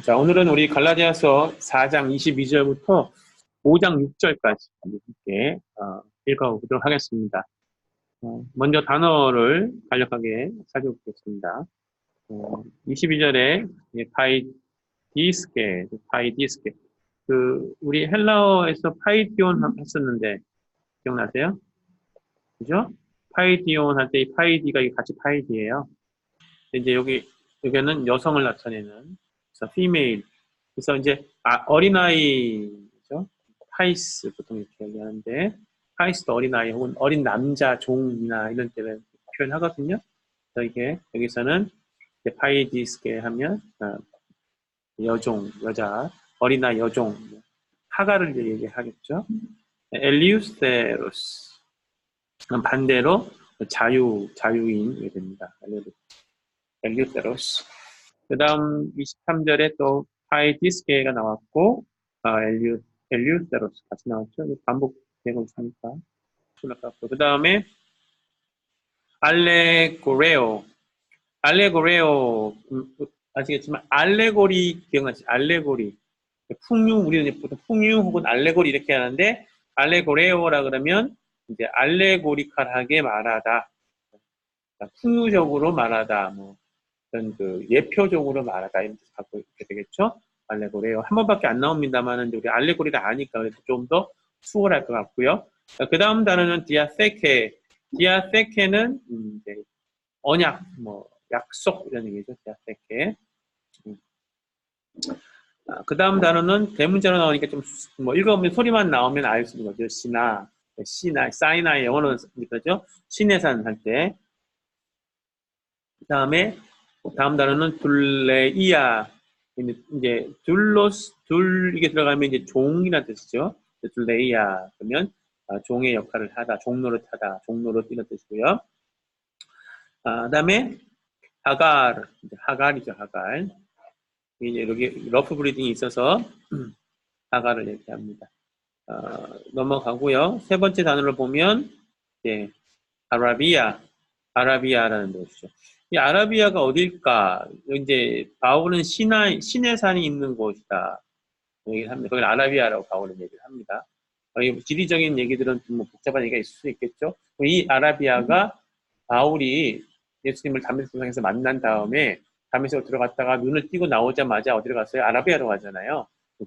자, 오늘은 우리 갈라디아서 4장 22절부터 5장 6절까지 함께 읽어보도록 하겠습니다. 먼저 단어를 간략하게 살펴보겠습니다. 22절에 파이디스케. 우리 헬라어에서 파이디온 했었는데 기억나세요? 그죠? 파이디온 할 때 이 파이디가 같이 파이디예요. 이제 여기는 여성을 나타내는 그래서 female. 그래서 이제 어린아이죠. 파이스 보통 이렇게 얘기하는데 파이스도 어린아이 혹은 어린 남자 종이나 이런 때를 표현하거든요. 그래서 이게 여기서는 파이디스게 하면 여종, 여자, 어린아이 여종, 하가를 얘기하겠죠. 엘리우스테로스 반대로 자유인이 됩니다. 엘리우테로스. 그 다음 23절에 또 파이디스케가 나왔고 엘리우테로스 같이 나왔죠. 반복되고 있으니까. 그 다음에 알레고레오 아시겠지만 알레고리 기억나시죠? 알레고리 풍류, 우리는 보통 풍류 혹은 알레고리 이렇게 하는데 알레고레오라 그러면 이제 알레고리칼하게 말하다, 풍류적으로 말하다, 뭐 어떤 예표적으로 말하다 이런 뜻 갖고 있게 되겠죠. 알레고리요. 한 번밖에 안 나옵니다만은 우리 알레고리가 아니까 그래서 좀 더 수월할 것 같고요. 그 다음 단어는 디아세케. 디아세케는 이제 언약, 뭐 약속 이런 얘기죠. 디아세케. 그 다음 단어는 대문자로 나오니까 좀 뭐 읽어보면 소리만 나오면 알 수 있는 거죠. 시나, 사이나의 영어로는 그죠? 시내산 할 때. 그 다음에 다음 단어는 둘레이아. 이제 이게 들어가면 이제 종이라는 뜻이죠. 둘레이아 그러면 종의 역할을 하다, 종노릇하다, 종노릇 이런 뜻이고요. 그다음에 하갈이죠, 하갈. 이제 여기 러프 브리딩이 있어서 하갈을 얘기합니다. 넘어가고요. 세 번째 단어를 보면 이제 아라비아라는 곳이죠. 이 아라비아가 어딜까? 이제 바울은 신의 산이 있는 곳이다. 얘기를 합니다. 거기 아라비아라고 바울은 얘기를 합니다. 지리적인 얘기들은 좀 복잡한 얘기가 있을 수 있겠죠. 이 아라비아가 바울이 예수님을 담메색에서 만난 다음에 담메색으로 들어갔다가 눈을 띄고 나오자마자 어디로 갔어요? 아라비아로 가잖아요.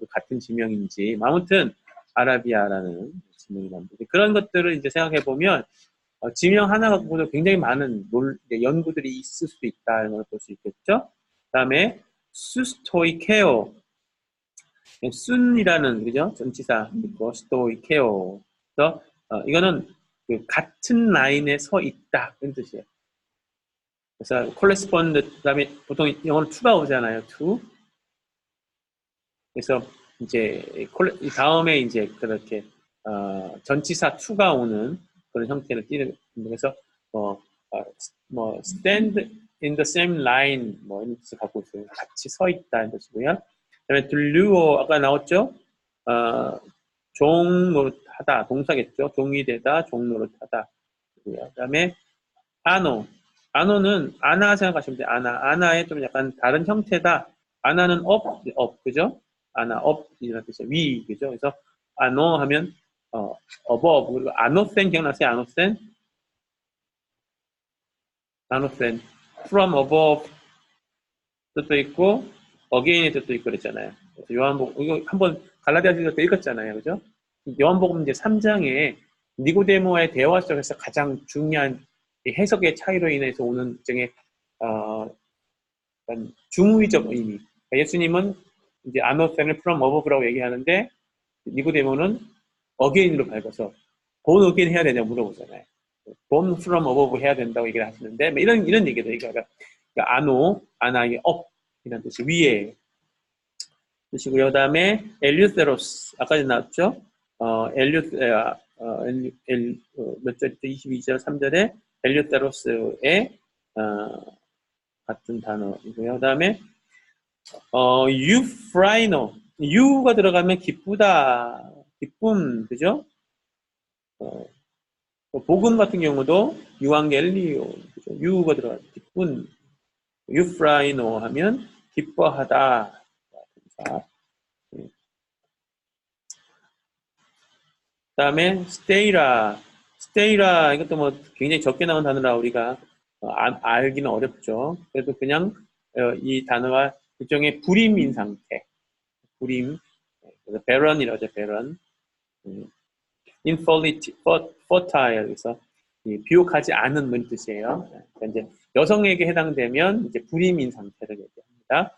같은 지명인지 아무튼 아라비아라는 지명이 나옵니다. 그런 것들을 이제 생각해 보면 지명 하나 갖고도 굉장히 많은 연구들이 있을 수도 있다는 걸 볼 수 있겠죠. 그 다음에 수스토이케오, 순이라는 그죠? 전치사 있고 스토이케오. 그래서 이거는 같은 라인에 서 있다 이런 뜻이에요. 그래서 correspond 그다음에 보통 영어로 to가 오잖아요. to. 그래서 이제 다음에 이제 그렇게 전치사 to가 오는 그런 형태를 띠는. 그래서 stand in the same line 뭐 이런 뜻을 갖고 있어요. 같이 서 있다는 뜻이고요. 그다음에 들류어 아까 나왔죠. 종노릇하다 동사겠죠. 종이 되다, 종노릇하다. 그다음에 아노는 아나 생각하시면 돼요. 아나의 좀 약간 다른 형태다. 아나는 업 그죠? 아나 업이라는 뜻이에요. 위 그죠? 그래서 아노 하면 above. 그리고 아노센 기억나세요? 아노센 from above 뜻도 있고 again의 뜻도 있고 그랬잖아요. 그래서 요한복음 이거 한번 갈라디아서 때 읽었잖아요. 그죠? 요한복음 이제 3장에 니고데모와의 대화 속에서 가장 중요한 해석의 차이로 인해서 오는 일종의 중의적 의미. 그러니까 예수님은 이제 아노센을 from above라고 얘기하는데 니고데모는 again으로 밝아서 born again 해야 되냐고 물어보잖아요. born from above 해야 된다고 얘기를 하시는데 뭐 이런 얘기도 그러니까 아나의 업이라는 뜻이 위에 뜻이고요. 그다음에 엘리우테로스 아까 나왔죠. 몇 절이죠? 22절 3절에 엘리우테로스의 같은 단어이고요. 그다음에 유프라이노 유가 들어가면 기쁘다, 기쁨, 그죠? 복음 같은 경우도 유앙겔리오, 그죠? 유가 들어가면 기쁨, 유프라이노 하면 기뻐하다, 동사. 그다음에 stay라 이것도 뭐 굉장히 적게 나온 단어라 우리가 알기는 어렵죠. 그래도 그냥 이 단어가 일종의 불임인 상태, 불임. 그래서 barren이라고 하죠, barren. infertile, 그래서 비옥하지 않은 뭐 뜻이에요. 그러니까 이제 여성에게 해당되면 이제 불임인 상태를 얘기합니다.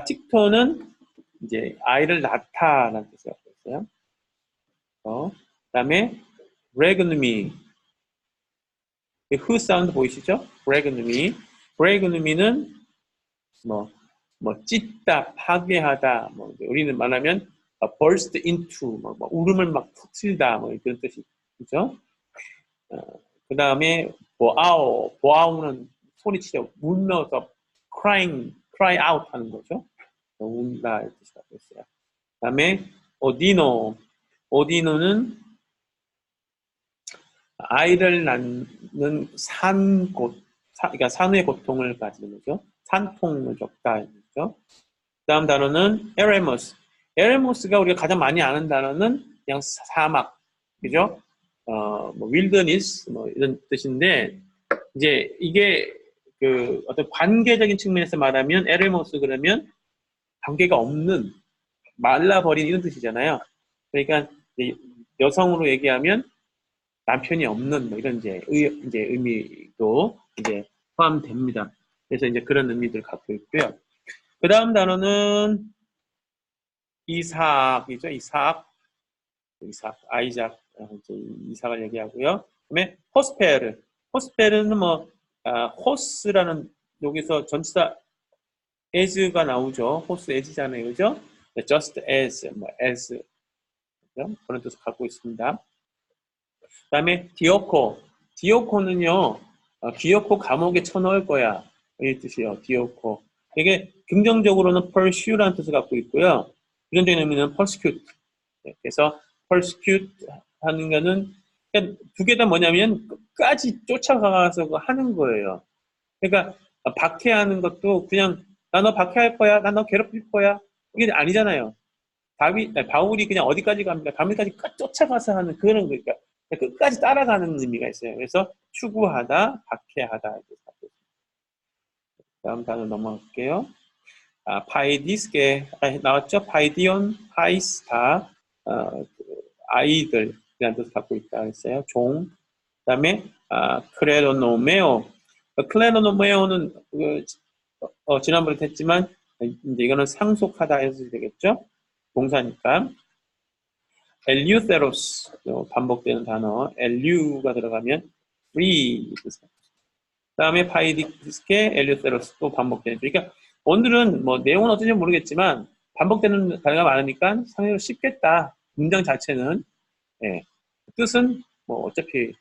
틱토는 이제 아이를 낳다라는 뜻이라고 했어요. 그다음에 레그누미, 흐 사운드 보이시죠? 레그누미는 뭐 찢다, 파괴하다, 뭐 우리는 말하면 burst into, 뭐 울음을 막 터뜨리다, 뭐 그런 뜻이죠. 그 다음에 보아우는 소리치려, 울면서 cry out 하는 거죠. 운다 이렇게 생각했어요. 그다음에 오디노는 아이를 낳는 그러니까 산후의 고통을 가지는 거죠. 산통을 겪다 이죠. 그다음 단어는 에레모스가 우리가 가장 많이 아는 단어는 그냥 사막, 그죠? 뭐 wilderness 뭐 이런 뜻인데 이제 이게 그 어떤 관계적인 측면에서 말하면 에레모스 그러면 관계가 없는 말라버린 이런 뜻이잖아요. 그러니까 여성으로 얘기하면 남편이 없는 뭐 이런 이제 의미도 이제 포함됩니다. 그래서 이제 그런 의미들을 갖고 있고요. 그 다음 단어는 이삭이죠. 아이작, 이삭을 얘기하고요. 그다음에 호스페르는 뭐 호스라는 여기서 전치사 as가 나오죠. 호스 as잖아요, 그죠? just as, 뭐 as 그런 뜻을 갖고 있습니다. 그다음에 디오코는요, 기어코 감옥에 쳐넣을 거야 이 뜻이에요. 디오코. 이게 긍정적으로는 pursue라는 뜻을 갖고 있고요. 부정적인 의미는 persecute. 그래서 persecute 하는 거는 두 개 다 뭐냐면 끝까지 쫓아가서 하는 거예요. 그러니까 박해하는 것도 그냥 나 너 박해할 거야, 나 너 괴롭힐 거야 이게 아니잖아요. 바울이 그냥 어디까지 갑니까? 바울까지 쫓아가서 하는 그런 거니까 끝까지 따라가는 의미가 있어요. 그래서 추구하다, 박해하다. 다음 단어 넘어갈게요. 파이디스게 나왔죠? 파이디온, 파이스타, 아이들이라는 뜻을 갖고 있다 했어요. 종. 그다음에 클레로노메오는 지난번에 했지만 이제 이거는 상속하다 해서 되겠죠? 동사니까. 엘류세로스 반복되는 단어 엘류가 들어가면 free. 그다음에 파이디스케 엘류세로스 또 반복되는. 그러니까 오늘은 뭐 내용은 어떤지 모르겠지만 반복되는 단어가 많으니까 상당히 쉽겠다. 문장 자체는 뜻은 뭐 어차피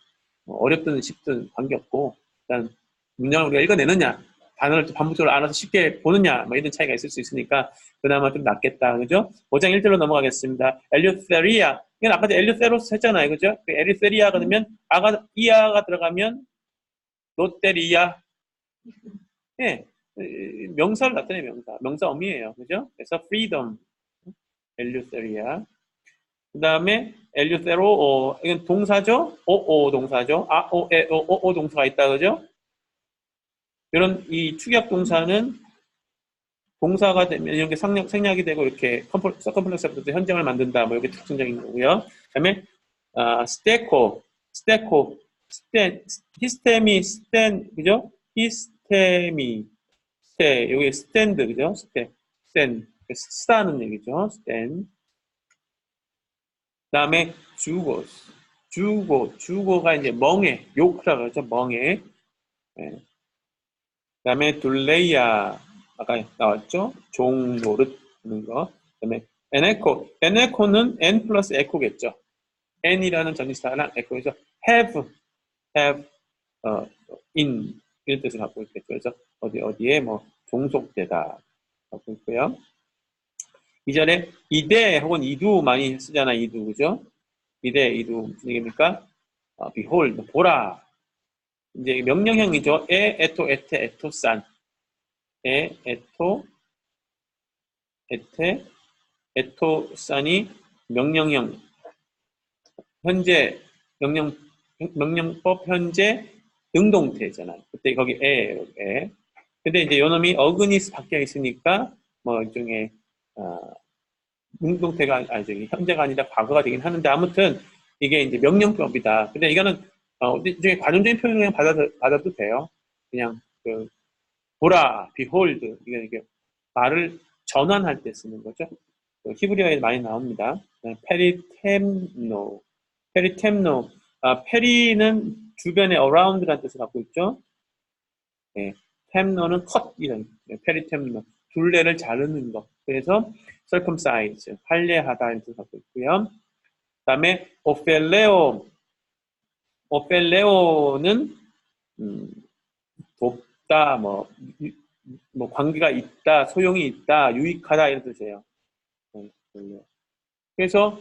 어렵든 쉽든 관계없고 일단 문장을 우리가 읽어내느냐 단어를 또 반복적으로 알아서 쉽게 보느냐 뭐 이런 차이가 있을 수 있으니까 그나마 좀 낫겠다. 그죠? 5장 1절로 넘어가겠습니다. 엘류세리아, 이건 아까 엘류세로스 했잖아요. 그죠? 엘류세리아가 되면 이아가 들어가면 롯데리아. 명사를 나타내요. 명사 어미예요. 그죠? 그래서 freedom, 엘류세리아. 그 다음에 엘류세로, 이건 동사죠? 오오 동사죠? 오오 동사가 있다. 그죠? 이런 이 축약 동사는 동사가 되면 이렇게 생략이 되고 이렇게 서컴플렉스부터 현장을 만든다. 뭐 이렇게 특징적인 거고요. 그 다음에 스테코, 히스테미, 그죠? 히스테미, 여기 스탠드, 그죠? 쓰다는 얘기죠. 그 다음에 주고가 이제 멍해, 요크라고 하죠. 멍해. 그 다음에 둘레이아, 아까 나왔죠? 종 노릇 하는 거. 그 다음에 에네코는 N 플러스 에코겠죠. N이라는 전치사랑 에코에서 have, in 이런 뜻을 갖고 있겠죠. 그래서 어디에 뭐 종속되다 갖고 있고요. 이전에 이대 혹은 이두 많이 쓰잖아. 이두, 그죠? 이두 무슨 얘기입니까? behold, 보라. 이제 명령형이죠. 에토, 에테, 에토산. 에토, 에테, 에토산이 명령형, 현재 명령법 현재 능동태잖아요. 그때 거기 에. 근데 이제 요놈이 어그니스 바뀌어 있으니까 뭐 일종의 능동태가 저기 현재가 아니라 과거가 되긴 하는데 아무튼 이게 이제 명령법이다. 근데 이거는 일종의 관용적인 표현을 그냥 받아도 돼요. 그냥 그 보라, behold 이게 말을 전환할 때 쓰는 거죠. 히브리어에 많이 나옵니다. 페리템노, 페리템노. 페리는 주변에 around라는 뜻을 갖고 있죠. 네, 템노는 컷 이런 페리템노, 둘레를 자르는 것. 그래서 circumcise, 할례하다 이런 뜻을 갖고 있고요. 그다음에 오펠레오는 돕다, 뭐 관계가 있다, 소용이 있다, 유익하다 이런 뜻이에요. 그래서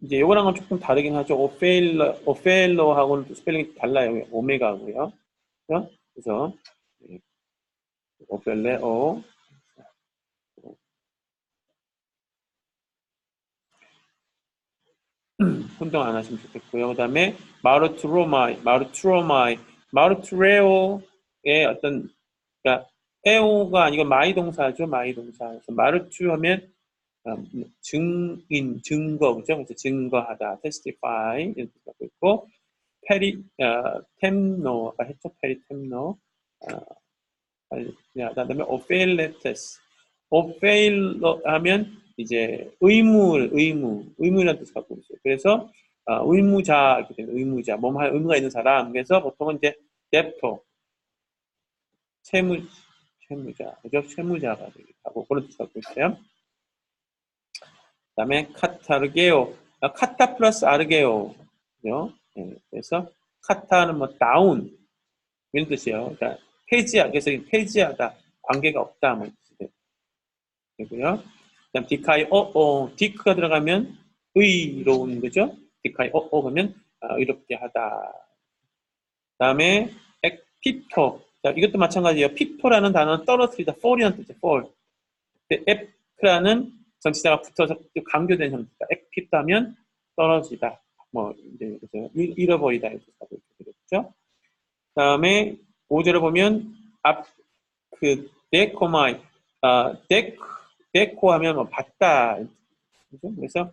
이제 이거랑은 조금 다르긴 하죠. 오펠로하고는 스펠링이 달라요. 오메가고요. 그래서 오펠레오 혼동 안 하시면 좋겠고요. 그 다음에 마르투레오의 어떤 그러니까 에오가 아니고 마이 동사죠. 마이 동사. 그래서 마르투 하면 증인, 증거, 그죠? 그래서 증거하다, testify 이렇게 갖고 있고 템노 아까 했죠? 페리템노. 그다음에 오페일레테스. 오페일러 하면 이제 의무라는 뜻을 갖고 있어요. 그래서 의무자 이렇게 되는 의무자, 몸할 의무가 있는 사람. 그래서 보통은 이제 뎁토, 채무자, 그죠? 채무자가 되고 그런 뜻을 갖고 있어요. 그다음에 카타르게오, 카타 플러스 아르게오, 그죠? 네, 그래서 카타는 뭐 다운 이런 뜻이에요. 그러니까 폐지하, 그래서 폐지하다, 관계가 없다, 뭐 되고요. 그다음 디카이 디크가 들어가면 의로운 거죠. 디카이 그러면 의롭게 하다. 그다음에 엑피토, 자, 이것도 마찬가지예요. 피토라는 단어는 떨어뜨리다, fall이라는 뜻이에요. fall. 에프라는 전치사가 붙어서 강조된 형태다. 엑피토하면 떨어지다. 뭐 이제 그죠? 잃어버리다 이렇게 되겠죠. 그다음에 5절을 보면 데코마이, 데코 하면 뭐 받다, 그죠? 그래서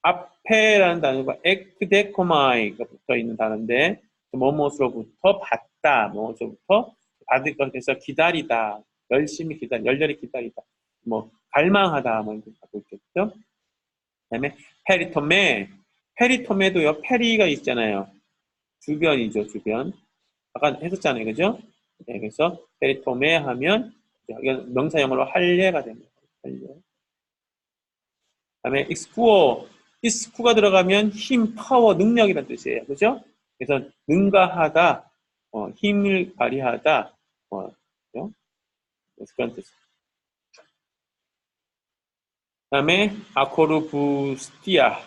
앞에라는 단어가 엑데코마이가 붙어 있는 단어인데 뭐뭐로부터 받다, 뭐뭐로부터 받을 것에서 기다리다, 열심히 열렬히 기다리다, 뭐 갈망하다, 뭐 이렇게 갖고 있겠죠. 그다음에 페리토메도요. 페리가 있잖아요. 주변이죠, 주변. 아까 했었잖아요, 그죠? 네, 그래서 페리토메 하면 이건 명사형으로 할례가 됩니다. 할례. 그다음에 익스쿠가 들어가면 힘, 파워, 능력이라는 뜻이에요, 그죠? 그래서 능가하다, 힘을 발휘하다, 그죠? 그런 뜻. 그다음에 아코르부스티아,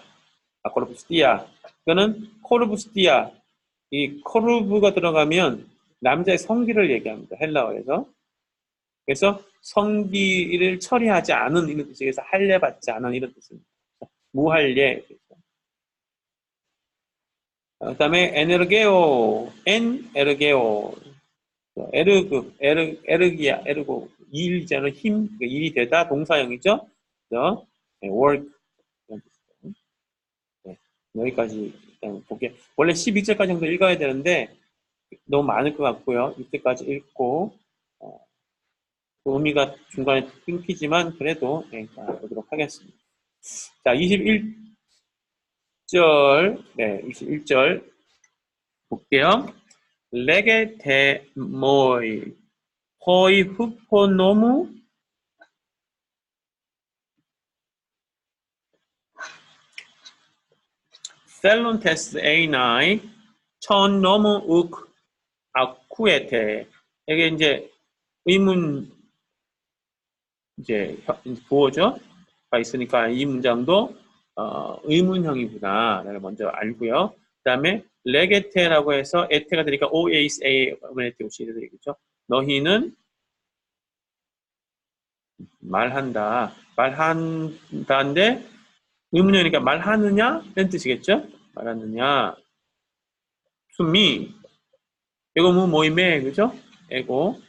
이거는 코르부스티아. 이 코르브가 들어가면 남자의 성기를 얘기합니다. 헬라어에서. 그래서 성기를 처리하지 않은 이런 뜻에서 할례 받지 않은 이런 뜻입니다. 무할례. 그다음에 에르게오, 에르고 일이잖아요. 힘, 일이 되다 동사형이죠. 그래서 work. 네, 여기까지 일단 볼게요. 원래 12절까지 정도 읽어야 되는데 너무 많을 것 같고요. 이때까지 읽고 의미가 중간에 끊기지만 그래도 보도록 하겠습니다. 자, 21절, 네, 21절 볼게요. 레게 데모이 호이 후포노무 셀론테스 A9 천 너무 욱 아쿠에테. 이게 이제 의문 이제 부호죠. 가 있으니까 이 문장도 의문형이구나를 먼저 알고요. 그 다음에 레게테라고 해서 에테가 되니까 OASA 어머네티 오시 되겠죠. 너희는 말한다. 말한다인데 의문형이니까 말하느냐? 이런 뜻이겠죠? 말하느냐. to me. 이거 모임에 그죠? 에고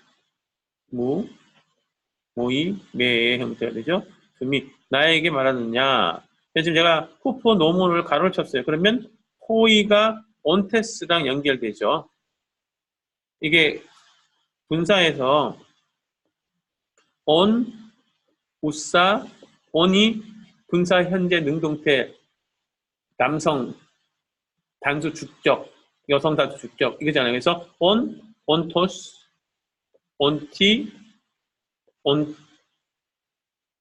모임의 형태가 되죠? to me. 나에게 말하느냐. 지금 제가 후포 노문을 가로를 쳤어요. 그러면 호의가 온테스랑 연결되죠. 이게 분사에서 on, 우사, on이 분사 현재 능동태 남성 단수 주격, 여성 단수 주격 이거잖아요. 그래서 on, ontos, onti,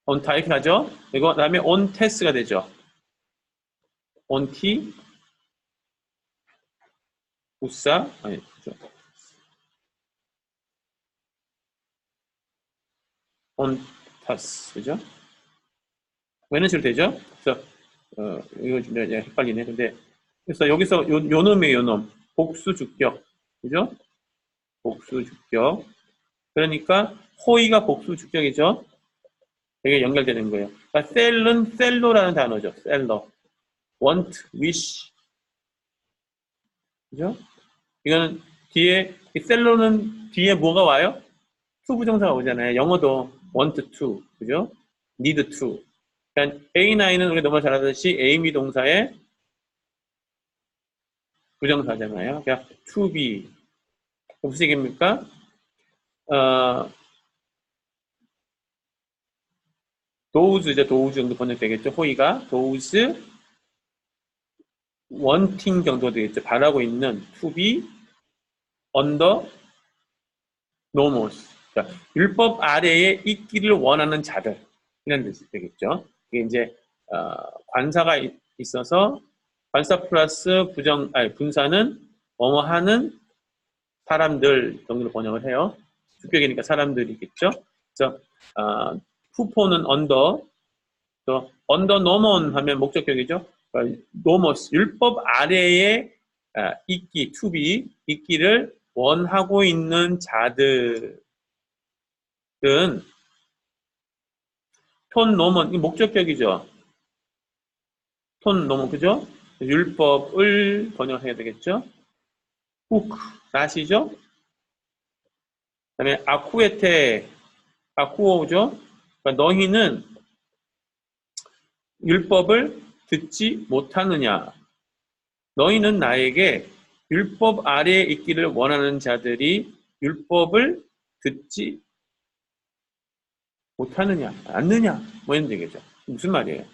onta 이렇게 하죠. 그리고 그다음에 ontes가 되죠. onti, 우사, 아니, ontas, 그죠? 이런 식으로 되죠. 그래서 이거 좀 헷갈리네. 근데 그래서 여기서 요놈이에요, 요놈. 복수 주격, 그죠? 복수 주격. 그러니까 호의가 복수 주격이죠. 이게 연결되는 거예요. 그러니까 셀은 셀로라는 단어죠. 셀러. want, wish. 그죠? 이거는 뒤에 셀로는 뒤에 뭐가 와요? to 부정사가 오잖아요. 영어도 want to, 그죠? need to. 그러니까 A9은 우리 너무 잘 아듯이 aim 동사의 부정사잖아요. 그러니까 to be. 무슨 얘기입니까? those 이제 those 정도 번역되겠죠. 호의가 those wanting 정도 되겠죠. 바라고 있는 to be under nomos. 그러니까 율법 아래에 있기를 원하는 자들 이런 뜻이 되겠죠. 이게 이제 관사가 있어서 관사 플러스 분사는 뭐뭐 하는 사람들 정도로 번역을 해요. 주격이니까 사람들이겠죠. 그래서 후포는 언더, 또 언더 노먼 하면 목적격이죠. 노머스 율법 아래에 있기, 투비 있기를 원하고 있는 자들은 톤 노먼 이 목적격이죠. 톤 노먼 그죠? 율법을 번역해야 되겠죠. 후크 나시죠? 그다음에 아쿠에테 아쿠오죠. 그러니까 너희는 율법을 듣지 못하느냐. 너희는 나에게 율법 아래에 있기를 원하는 자들이 율법을 듣지 못하느냐, 않느냐, 뭐 이런 얘기죠. 무슨 말이에요?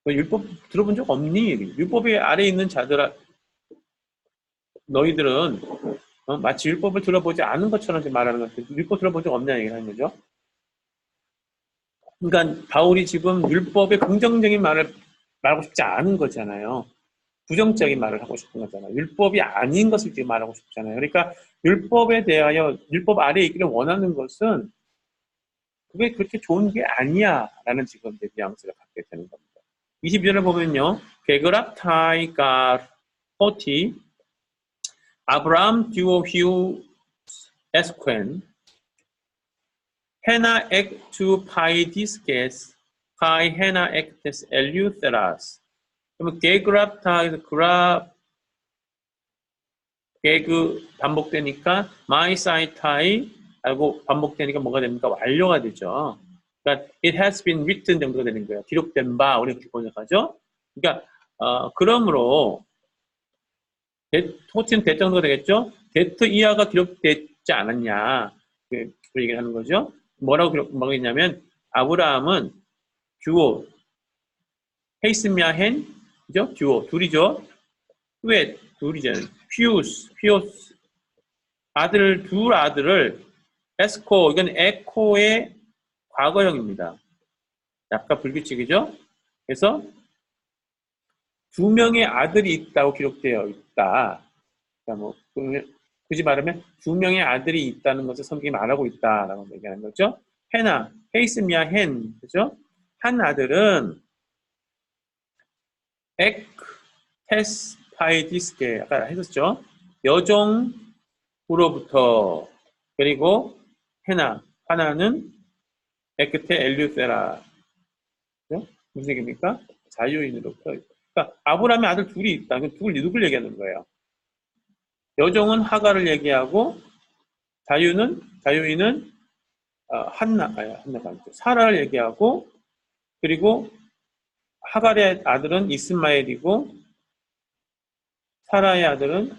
율법 들어본 적 없니? 율법의 아래에 있는 자들아, 너희들은 마치 율법을 들어보지 않은 것처럼 말하는 것 같아요. 율법 들어본 적 없냐 얘기를 하는 거죠. 그러니까 바울이 지금 율법의 긍정적인 말을 말하고 싶지 않은 거잖아요. 부정적인 말을 하고 싶은 거잖아요. 율법이 아닌 것을 지금 말하고 싶잖아요. 그러니까 율법에 대하여 율법 아래에 있기를 원하는 것은 그게 그렇게 좋은 게 아니야 라는 지금 이제 뉘앙스를 갖게 되는 겁니다. 22절을 보면요. 게그랍타이가 호티 아브람 듀오휘우 에스퀸 헤나 액투 파이디스케스 카이 헤나 액테스 엘유테라스. 그러면 게그랍타에서 그랍 게그 반복되니까 마이사이타이 알고 반복되니까 뭐가 됩니까? 완료가 되죠. 그러니까 it has been written 정도가 되는 거예요. 기록된 바 우리 이렇게 번역하죠. 그러니까 그러므로 호칭 대 정도가 되겠죠. 데트 이하가 기록되지 않았냐 그 얘기를 하는 거죠. 뭐라고 했냐면 아브라함은 듀오 헤이스미아헨 그죠? 듀오 둘이죠. 왜 둘이잖아요. 피우스 둘 아들을 에스코 이건 에코의 과거형입니다. 약간 불규칙이죠. 그래서 두 명의 아들이 있다고 기록되어 있다. 그러니까 뭐 굳이 말하면 두 명의 아들이 있다는 것을 성경이 말하고 있다라고 얘기하는 거죠. 헤나 헤이스미아 헨 그죠? 한 아들은 엑 테스 파이디스케 아까 했었죠. 여종으로부터 그리고 하나는 에크테 엘류세라. 그죠? 무슨 얘기입니까? 자유인으로 펴. 그러니까 아브라함의 아들 둘이 있다. 누굴 얘기하는 거예요? 여종은 하가를 얘기하고 자유인은 한나가 아니죠. 사라를 얘기하고 그리고 하갈의 아들은 이스마엘이고 사라의 아들은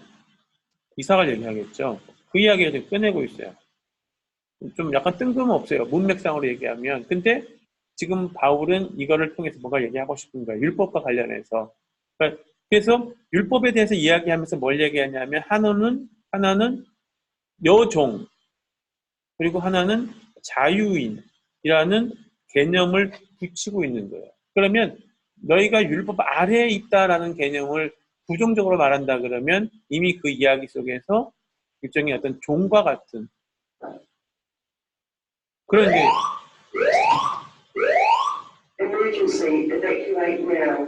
이삭을 얘기하겠죠. 그 이야기를 지금 꺼내고 있어요. 좀 약간 뜬금없어요. 문맥상으로 얘기하면. 근데 지금 바울은 이거를 통해서 뭔가 얘기하고 싶은 거예요. 율법과 관련해서. 그래서 율법에 대해서 이야기하면서 뭘 얘기하냐면 하나는 여종 그리고 하나는 자유인이라는 개념을 붙이고 있는 거예요. 그러면 너희가 율법 아래에 있다라는 개념을 부정적으로 말한다 그러면 이미 그 이야기 속에서 일종의 어떤 종과 같은 그런 게 Emergency, evacuate now.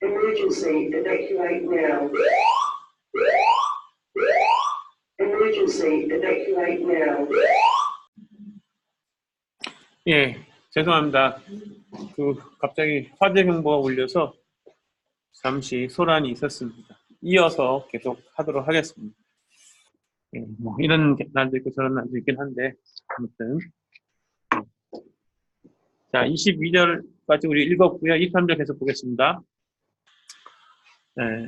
Emergency, evacuate now. Emergency, evacuate now. 예, 죄송합니다. 갑자기 화재 경보가 울려서 잠시 소란이 있었습니다. 이어서 계속 하도록 하겠습니다. 예, 뭐 이런 날도 있고 저런 날도 있긴 한데 아무튼 자 22절까지 우리 읽었고요. 23절 계속 보겠습니다. 예.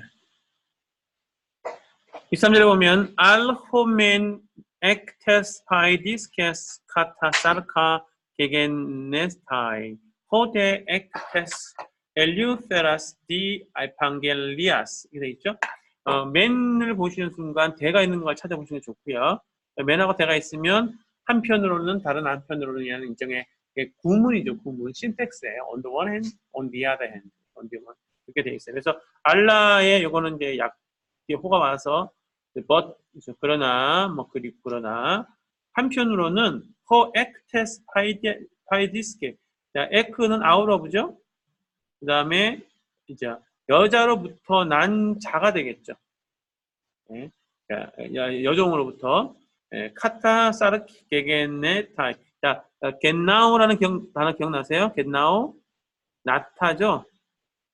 23절에 보면 알호멘 ectes paidisces kata sarka gegenestai hode ectes eleutheras di evangelias 이렇게 있죠. 맨을 보시는 순간 대가 있는 걸 찾아보시는 게 좋고요. 맨하고 대가 있으면 한편으로는 다른 한편으로는 하는 일종의 구문이죠. 구문 신텍스예요. On the one hand, on the other hand, on the one 이렇게 돼 있어요. 그래서 알라의 요거는 이제 뒤에 호가 와서 but 그러나 뭐 그리고 그러나 한편으로는 ho ectes paidisque 자 에크는 out of죠. 그 다음에 이제 여자로부터 난 자가 되겠죠. 예. 여종으로부터 카타 사르키 게겐네 타이 자 겟나우라는 단어 기억나세요? 겟나우 나타죠.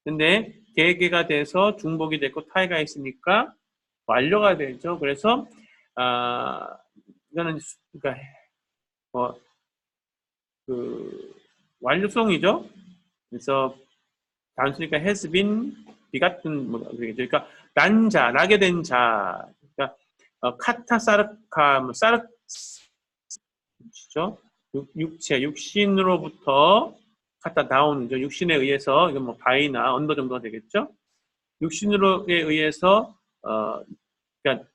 근데 계계가 돼서 중복이 됐고 타이가 있으니까 완료가 되죠. 그래서 이거는 그러니까 그 완료성이죠. 그래서 단수니까 has been 비같은 뭐 그러니까 난자 나게 된 자. 그러니까 카타 사르카 뭐 사르 죠 육체 육신으로부터 카타 다운이죠. 육신에 의해서 이건 뭐 바이나 언더 정도가 되겠죠. 육신으로에 의해서 그러니까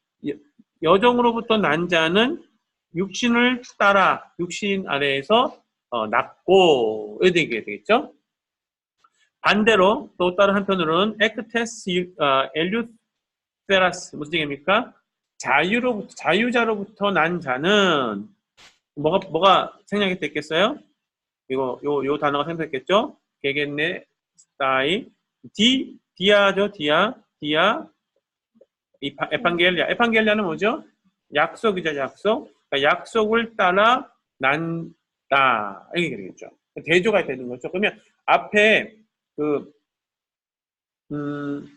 여종으로부터 난 자는 육신을 따라 육신 아래에서 낳고 이렇게 되겠죠. 반대로 또 다른 한편으로는 에크테스 엘류테라스 무슨 얘기입니까? 자유자로부터 난 자는 뭐가 생략이 됐겠어요? 요 단어가 생략됐겠죠? 게겠네 스타이 디아죠 디아 에판겔리아는 뭐죠? 약속이죠 약속. 그러니까 약속을 따라 난다 이렇게 되겠죠. 대조가 되는 거죠. 그러면 앞에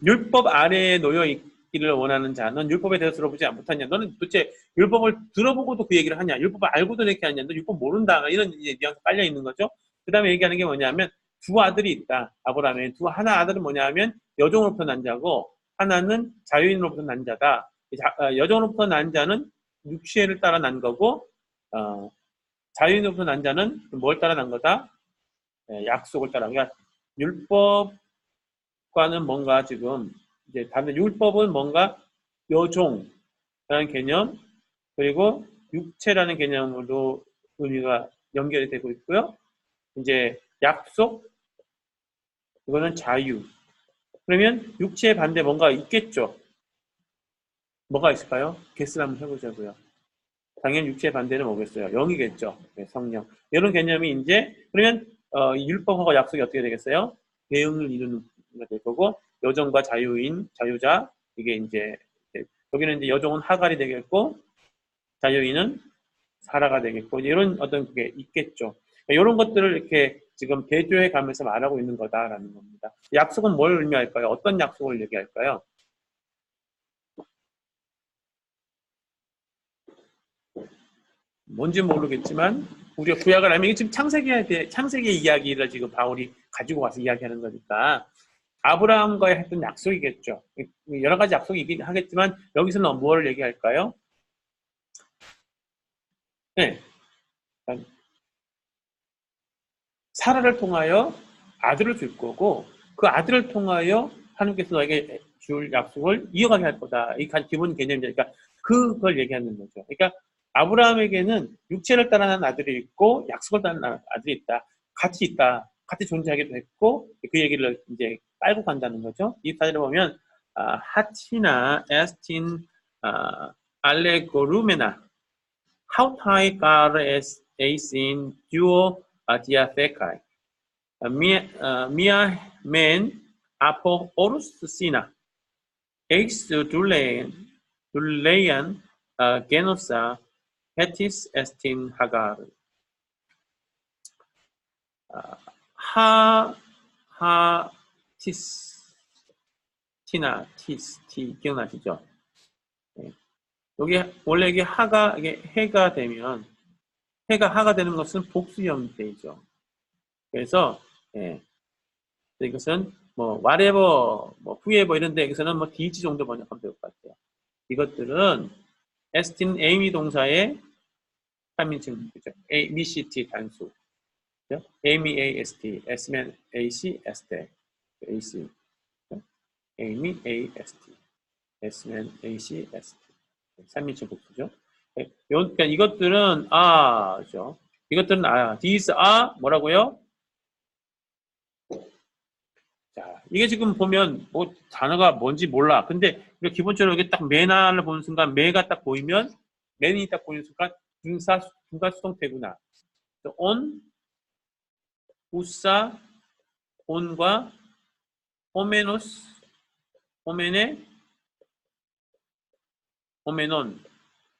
율법 아래에 놓여 있기를 원하는 자는 율법에 대해서 들어보지 못하냐. 너는 도대체 율법을 들어보고도 그 얘기를 하냐. 율법을 알고도 이렇게 하냐. 너 율법 모른다. 이런 뉘앙스 깔려 있는 거죠. 그 다음에 얘기하는 게 뭐냐면 두 아들이 있다. 아브라함의 하나 아들은 뭐냐면 여종으로부터 난 자고 하나는 자유인으로부터 난 자다. 여종으로부터 난 자는 육체를 따라 난 거고 자유인으로부터 난 자는 뭘 따라 난 거다? 약속을 따라. 그러니까 율법과는 뭔가 지금 이제 다른 율법은 뭔가 여종이라는 개념 그리고 육체라는 개념으로 의미가 연결이 되고 있고요. 이제 약속 이거는 자유. 그러면 육체의 반대 뭔가 있겠죠. 뭐가 있을까요? 개수를 한번 해보자고요. 당연히 육체의 반대는 뭐겠어요? 영이겠죠. 네, 성령. 이런 개념이 이제 그러면 율법하고 약속이 어떻게 되겠어요? 대응을 이루는 될 거고 여종과 자유자 이게 이제 여기는 이제 여종은 하갈이 되겠고 자유인은 사라가 되겠고 이런 어떤 그게 있겠죠. 이런 것들을 이렇게 지금 대조해 가면서 말하고 있는 거다라는 겁니다. 약속은 뭘 의미할까요? 어떤 약속을 얘기할까요? 뭔지 모르겠지만 우리가 구약을 알면 이게 지금 창세기의 이야기를 지금 바울이 가지고 와서 이야기하는 거니까 아브라함과의 했던 약속이겠죠. 여러 가지 약속이긴 하겠지만 여기서는 뭘 얘기할까요? 네. 사라를 통하여 아들을 줄 거고 그 아들을 통하여 하나님께서 너에게 줄 약속을 이어가게 할 거다. 이 기본 개념이니까 그걸 얘기하는 거죠. 그러니까 아브라함에게는 육체를 따라난 아들이 있고 약속을 따라난 아들이 있다. 같이 있다. 같이 존재하기도 했고 그 얘기를 이제 깔고 간다는 거죠. 이 사실을 보면 하티나 에스틴 알레고루메나 하우타이 가르 에이신 듀오 diathekai. Mia men apo orus sina. Ex duleian genosa hetis estin hagar. 하티스 티나 티스 티 기억나시죠? 네. 여기 원래 이게 하가 이게 해가 되면 해가 하가 되는 것은 복수 형태이죠. 그래서 예, 이것은 뭐 whatever, 뭐 whoever 이런데 여기서는 뭐 DG 정도 번역하면 될 것 같아요. 이것들은 에스틴 에이미 동사의 3인칭 그죠? ABCT 단수. 그죠? 에이미 AST, S면 AC, ST, AC. 그죠? 에이미 AST, S면 AC, ST. 3인칭 복수죠. 그러니까 이것들은 그죠? 이것들은 these are 뭐라고요? 자, 이게 지금 보면 뭐 단어가 뭔지 몰라. 근데 우리가 기본적으로 이게 딱 매나를 보는 순간 매가 딱 보이면 맨이 딱 보이는 순간 중간 수동태구나. on, 우사, on과 오메노스, 오메네, 오메논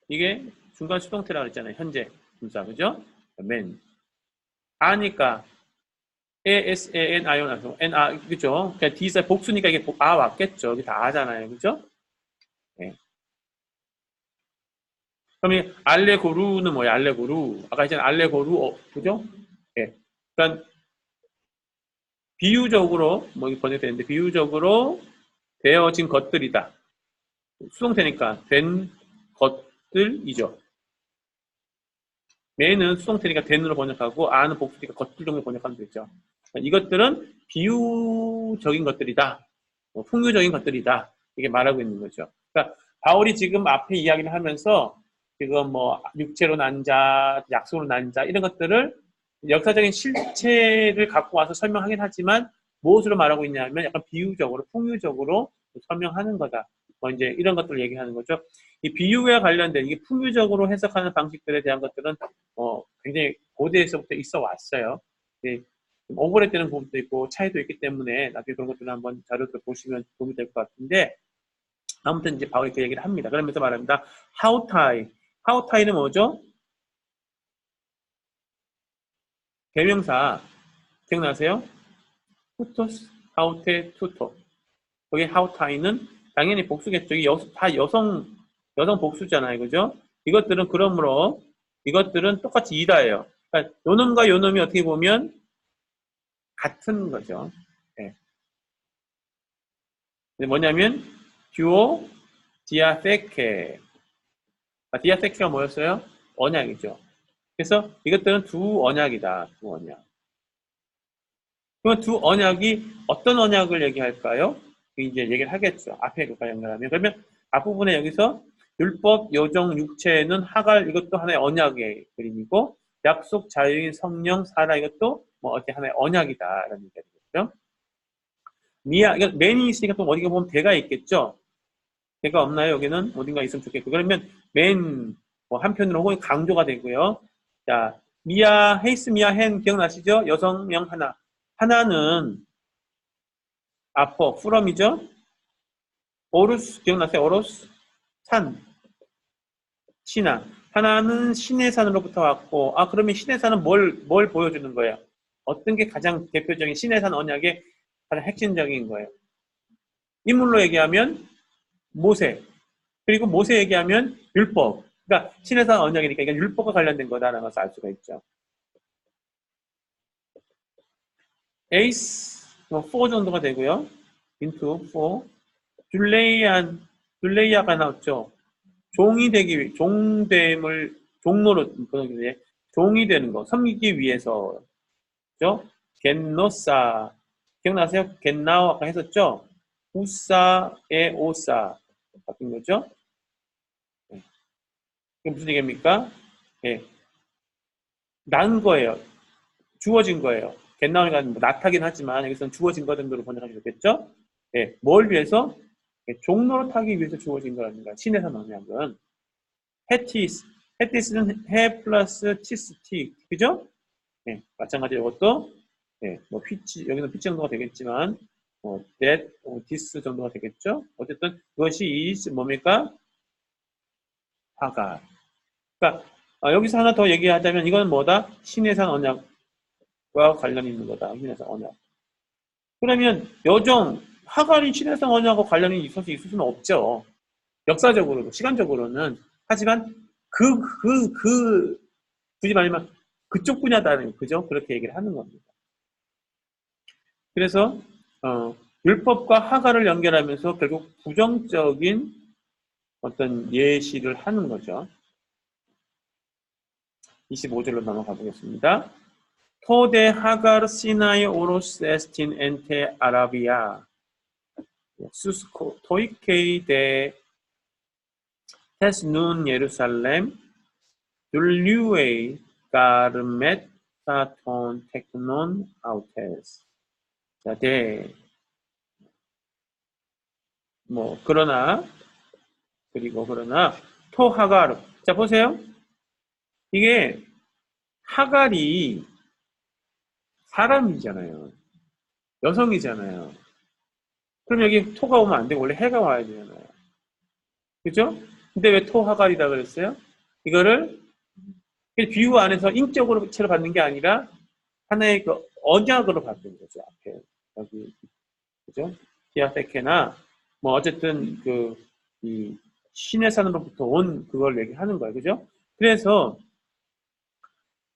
이게 중간 수동태라고 했잖아요. 현재 분사 그죠? 맨 아니까 ASANIO 나서 NA 그죠? 그러니까 D사 복수니까 이게 왔겠죠. 이게 다 아잖아요. 그죠? 네. 그러면 알레고루는 뭐야? 알레고루. 아까 했잖아요. 알레고루 그죠? 예. 그러니까 비유적으로 뭐 번역되는데 비유적으로 되어진 것들이다. 수동태니까 된 것들이죠. 매는 수동태니까 된으로 번역하고 아는 복수니까 것들 정도 번역하면 되죠. 이것들은 비유적인 것들이다. 풍유적인 것들이다. 이게 말하고 있는 거죠. 그러니까 바울이 지금 앞에 이야기를 하면서 지금 뭐 육체로 난 자, 약속으로 난 자 이런 것들을 역사적인 실체를 갖고 와서 설명하긴 하지만 무엇으로 말하고 있냐면 약간 비유적으로 풍유적으로 설명하는 거다. 뭐 이제 이런 것들을 얘기하는 거죠. 이 비유와 관련된 이게 풍유적으로 해석하는 방식들에 대한 것들은 굉장히 고대에서부터 있어 왔어요. 오버랩되는 부분도 있고 차이도 있기 때문에 나중에 그런 것들을 한번 자료를 보시면 도움이 될 것 같은데 아무튼 이제 바울이 그 얘기를 합니다. 그러면서 말합니다. 하우타이는 뭐죠? 대명사 기억나세요? 투토스, 하우테, 투토. 거기 하우타이는 당연히 복수겠죠. 다 여성 복수잖아요. 그죠? 이것들은 그러므로 이것들은 똑같이 이다예요. 그러니까 요놈과 요놈이 어떻게 보면 같은 거죠. 네. 뭐냐면 듀오 디아세케. 디아세케가 뭐였어요? 언약이죠. 그래서 이것들은 두 언약이다. 두 언약. 그러면 두 언약이 어떤 언약을 얘기할까요? 이제 얘기를 하겠죠. 앞에 그가 연결하면. 그러면 앞부분에 여기서 율법, 요정, 육체는 하갈 이것도 하나의 언약의 그림이고 약속, 자유인, 성령, 사라 이것도 뭐 어떻게 하나의 언약이다. 라는 얘기가 되겠죠. 이건 맨이 있으니까 또 어디가 보면 대가 있겠죠. 대가 없나요? 여기는 어딘가 있으면 좋겠고. 그러면 맨 뭐 한편으로 혹은 강조가 되고요. 자, 헤이스 미아 헨 기억나시죠? 여성명 하나. 하나는 프롬이죠. 오루스 기억나세요? 오루스 산 신앙. 하나는 시내산으로부터 왔고, 그러면 시내산은 뭘 보여주는 거예요? 어떤 게 가장 대표적인 시내산 언약의 가장 핵심적인 거예요? 인물로 얘기하면 모세, 그리고 모세 얘기하면 율법. 그러니까 시내산 언약이니까 이건 율법과 관련된 거다라는 것을 알 수가 있죠. 에이스, 4 정도가 되고요. into 4. 둘레이아가 나왔죠. 종이 되기 위해, 종로로, 종이 되는 거, 섬기기 위해서. 그죠? 겐노사. 기억나세요? 겐나오 아까 했었죠? 우사에 오사. 바뀐 거죠? 네. 이게 무슨 얘기입니까? 네. 난 거예요. 주어진 거예요. 겐나오가 뭐 나타긴 하지만 여기서는 주어진 거 정도로 번역하면 좋겠죠? 네. 뭘 위해서? 네. 종로로 타기 위해서 주어진 거라든가 신에서 언약은 헤티스는 해 플러스 티스 티, 그죠? 네. 마찬가지로 이것도 네. 뭐 피치, 여기는 피치 정도가 되겠지만 that, this 정도가 되겠죠? 어쨌든 그것이 is 뭡니까? 하가. 그러니까 여기서 하나 더 얘기하자면 이건 뭐다? 신해산 언약과 관련이 있는 거다. 신해산 언약. 그러면 여종 하갈이 신해산 언약과 관련이 있을 수는 없죠. 역사적으로도 시간적으로는. 하지만 굳이 말하면 그쪽 분야다는 그죠? 그렇게 얘기를 하는 겁니다. 그래서 율법과 하갈을 연결하면서 결국 부정적인 어떤 예시를 하는 거죠. 25절로 넘어가 보겠습니다. 토데 하갈 시나이 오로스 에스틴 엔테 아라비아 수스코 토이케이 데 테스 눈 예루살렘 둘류에이 가르멧 사톤 테크논 아우테스. 자, 네. 그러나 토 하갈. 자, 보세요. 이게 하갈이 사람이잖아요. 여성이잖아요. 그럼 여기 토가 오면 안 되고 원래 해가 와야 되잖아요. 그죠? 근데 왜 토 하갈이다 그랬어요? 이거를 비유 안에서 인격으로 채로 받는 게 아니라 하나의 그 언약으로 받는 거죠. 앞에 여기 그죠? 디아테케나 어쨌든 이 신의 산으로부터 온 그걸 얘기하는 거예요. 그죠? 그래서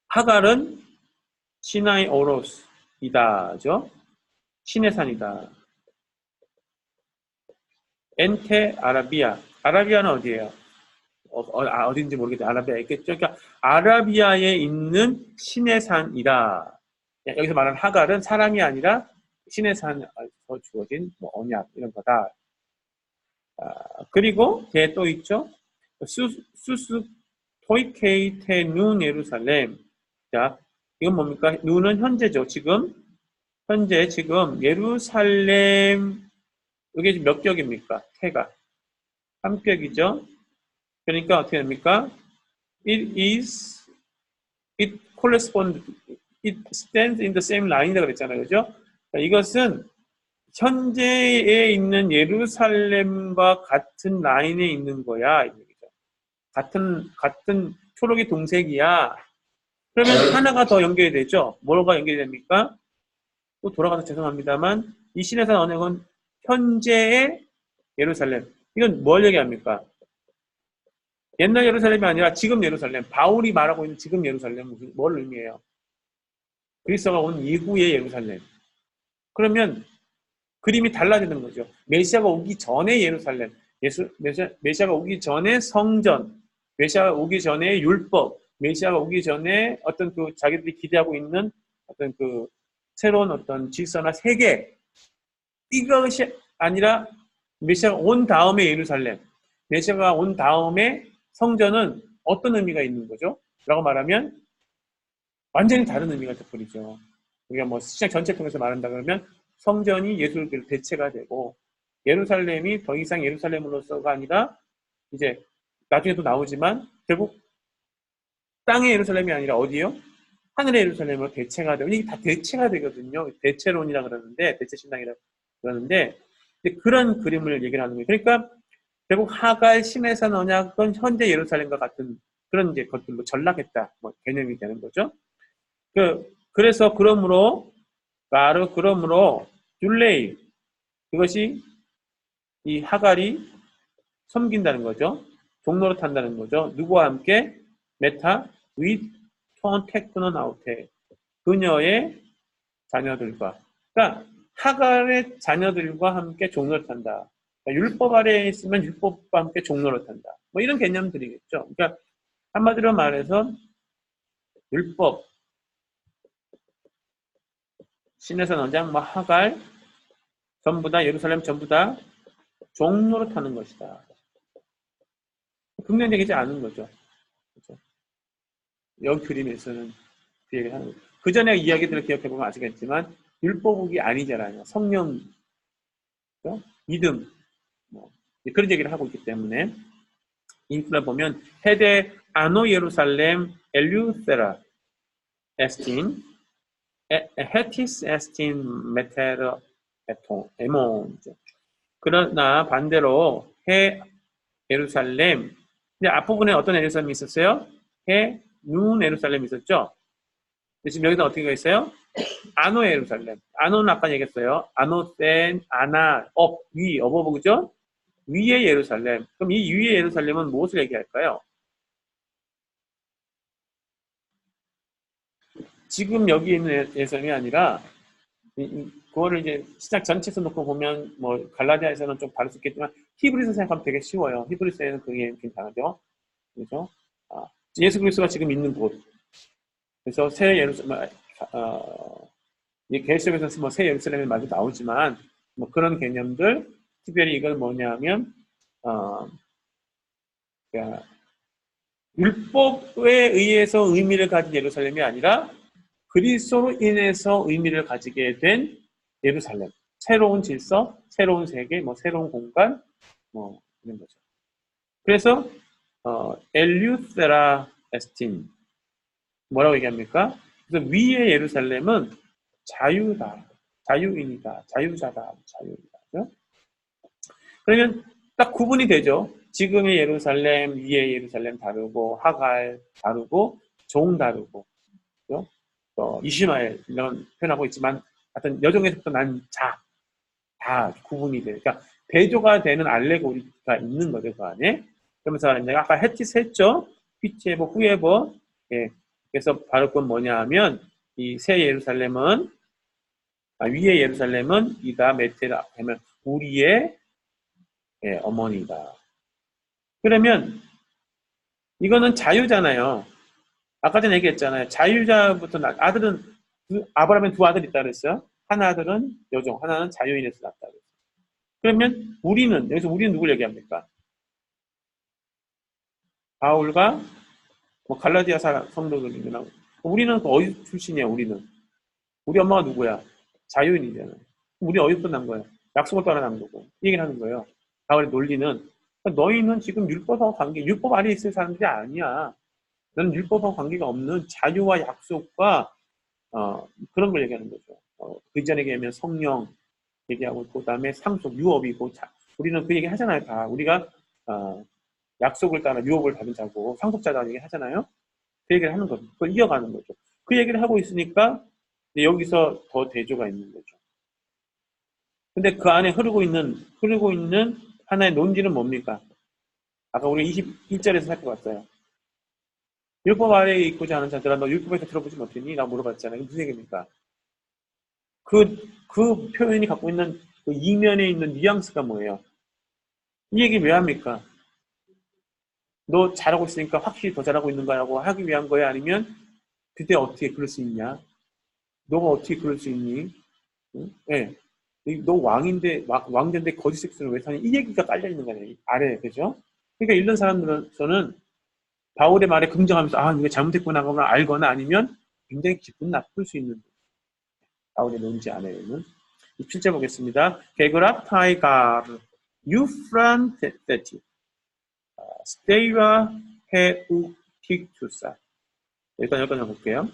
하갈은 시나이 오로스이다죠. 신의 산이다. 엔테 아라비아. 아라비아는 어디예요? 어딘지 모르겠는데 아라비아에 있겠죠. 그러니까 아라비아에 있는 신의 산이다. 여기서 말하는 하갈은 사람이 아니라 신의 산에서 주어진 언약 이런 거다. 그리고 뒤에 또 있죠. 수수 토이케이테 눈 예루살렘. 자, 이건 뭡니까? 눈은 현재죠. 현재 예루살렘 이게 몇 격입니까? 태가 3격이죠. 그러니까 어떻게 됩니까? It stands in the same line이라고 그랬잖아요. 그죠? 이것은 현재에 있는 예루살렘과 같은 라인에 있는 거야. 같은 초록이 동색이야. 그러면 하나가 더 연결이 되죠. 뭐가 연결이 됩니까? 또 돌아가서 죄송합니다만 이 신해산 언약은 현재의 예루살렘. 이건 뭘 얘기합니까? 옛날 예루살렘이 아니라 지금 예루살렘. 바울이 말하고 있는 지금 예루살렘은 뭘 의미해요? 그리스도가 온 이후의 예루살렘. 그러면 그림이 달라지는 거죠. 메시아가 오기 전에 예루살렘, 메시아가 오기 전에 성전, 메시아가 오기 전에 율법, 메시아가 오기 전에 어떤 자기들이 기대하고 있는 어떤 새로운 어떤 질서나 세계, 이것이 아니라 메시아가 온 다음에 예루살렘, 메시아가 온 다음에 성전은 어떤 의미가 있는 거죠? 라고 말하면 완전히 다른 의미가 되버리죠. 우리가 시장 전체 통해서 말한다 그러면 성전이 예수를 대체가 되고 예루살렘이 더 이상 예루살렘으로서가 아니라 이제 나중에도 나오지만 결국 땅의 예루살렘이 아니라 어디요? 하늘의 예루살렘으로 대체가 되고 이게 다 대체가 되거든요. 대체론이라 그러는데 대체신앙이라 그러는데 그런 그림을 얘기를 하는 거예요. 그러니까 결국 하갈 신해산 언약은 현재 예루살렘과 같은 그런 이제 것들로 전락했다. 뭐 개념이 되는 거죠. 그래서 그러므로 율레이 그것이 이 하갈이 섬긴다는 거죠. 종로를 탄다는 거죠. 누구와 함께? 메타 with 톤 테크논 아우테 그녀의 자녀들과 그러니까 하갈의 자녀들과 함께 종로를 탄다. 그러니까 율법 아래에 있으면 율법과 함께 종로를 탄다. 뭐 이런 개념들이겠죠. 그러니까 한마디로 말해서 율법 신에서 언장 뭐 하갈 전부 다 예루살렘 전부 다 종로를 타는 것이다. 긍정적이지 않은 거죠. 그렇죠? 여기 그림에서는 그 얘기를 하는 거죠. 그 전에 이야기들을 기억해보면 아시겠지만 율법이 아니잖아요. 성령, 그렇죠? 믿음, 뭐 그런 얘기를 하고 있기 때문에 인플라 보면 헤데 아노 예루살렘 엘류세라 에스틴 헤티스 에스틴 메테르 에몬 그러나 반대로 해 예루살렘 근데 앞부분에 어떤 예루살렘이 있었어요? 해 눈 예루살렘이 있었죠? 지금 여기서 어떻게 있어요? 아노 예루살렘. 아노는 아까 얘기했어요. 아노센, 아나, 위, 어버브, 그죠? 위의 예루살렘. 그럼 이 위의 예루살렘은 무엇을 얘기할까요? 지금 여기 있는 예루살렘이 아니라, 그거를 이제 시작 전체에서 놓고 보면, 뭐, 갈라디아에서는 좀 다를 수 있겠지만, 히브리서 생각하면 되게 쉬워요. 히브리서에는 그게 괜찮죠? 그죠? 예수 그리스도가 지금 있는 곳. 그래서 새 예루살렘, 계시록에서 뭐 새 예루살렘의 말도 나오지만 뭐 그런 개념들 특별히 이걸 뭐냐면 그러니까 율법에 의해서 의미를 가진 예루살렘이 아니라 그리스도로 인해서 의미를 가지게 된 예루살렘 새로운 질서, 새로운 세계, 뭐 새로운 공간 뭐 이런 거죠. 그래서 엘류세라 에스틴 뭐라고 얘기합니까? 그래서 위의 예루살렘은 자유다. 자유인이다. 자유자다. 자유이다. 그러면 딱 구분이 되죠. 지금의 예루살렘, 위의 예루살렘 다르고, 하갈 다르고, 종 다르고, 그죠? 이시마엘 이런 표현하고 있지만, 하여튼 여종에서부터 난 자, 다 구분이 돼요. 그러니까 대조가 되는 알레고리가 있는 거죠, 그 안에. 그러면서 내가 아까 헤티스 했죠? 피치에버, 후에버. 예. 그래서 바로 그건 뭐냐 하면, 이 새 예루살렘은 위의 예루살렘은 이다 메테라 하면 우리의 어머니다. 그러면 이거는 자유잖아요. 아까 전에 얘기했잖아요. 자유자부터 아들은 아브라함에 두 아들이 있다 그랬어요. 한 아들은 여종, 하나는 자유인에서 낳았다 그랬어요. 그러면 우리는 여기서 우리는 누굴 얘기합니까? 바울과 뭐 갈라디아 성도들이나 우리는 어디 출신이야? 우리 엄마가 누구야? 자유인이잖아요. 우리 어디서 난 거야? 약속을 따라 난 거고. 이 얘기를 하는 거예요. 바울의 논리는 너희는 지금 율법하고 율법 아래 있을 사람들이 아니야. 너는 율법하고 관계가 없는 자유와 약속과 그런 걸 얘기하는 거죠. 그 전에 얘기하면 성령 얘기하고 그 다음에 상속, 유업이고 우리는 그 얘기 하잖아요. 다 우리가 약속을 따라 유업을 받은 자고 상속자라는 얘기 하잖아요. 그 얘기를 하는 거죠. 그걸 이어가는 거죠. 그 얘기를 하고 있으니까 여기서 더 대조가 있는 거죠. 근데 그 안에 흐르고 있는 하나의 논지는 뭡니까? 아까 우리 21절에서 살펴봤어요. 율법 아래에 있고자 하는 자들아 너 율법에서 들어보지 못했니? 라고 물어봤잖아요. 무슨 얘기입니까? 그 표현이 갖고 있는 그 이면에 있는 뉘앙스가 뭐예요? 이 얘기 왜 합니까? 너 잘하고 있으니까 확실히 더 잘하고 있는 거라고 하기 위한 거야? 아니면 그때 어떻게 그럴 수 있냐? 너가 어떻게 그럴 수 있니? 응? 네. 너 왕인데 거짓 색소를 왜 사니? 이 얘기가 깔려있는 거예요. 아래에, 그죠? 그러니까 읽는 사람들은 바울의 말에 긍정하면서 이거 잘못했구나 하거나 알거나 아니면 굉장히 기분 나쁠 수 있는 바울의 논지 안에는 7절 보겠습니다. 게그랍 타이가르 유프란 테티 스테이와 헤우틱투사 일단 여기까지 볼게요.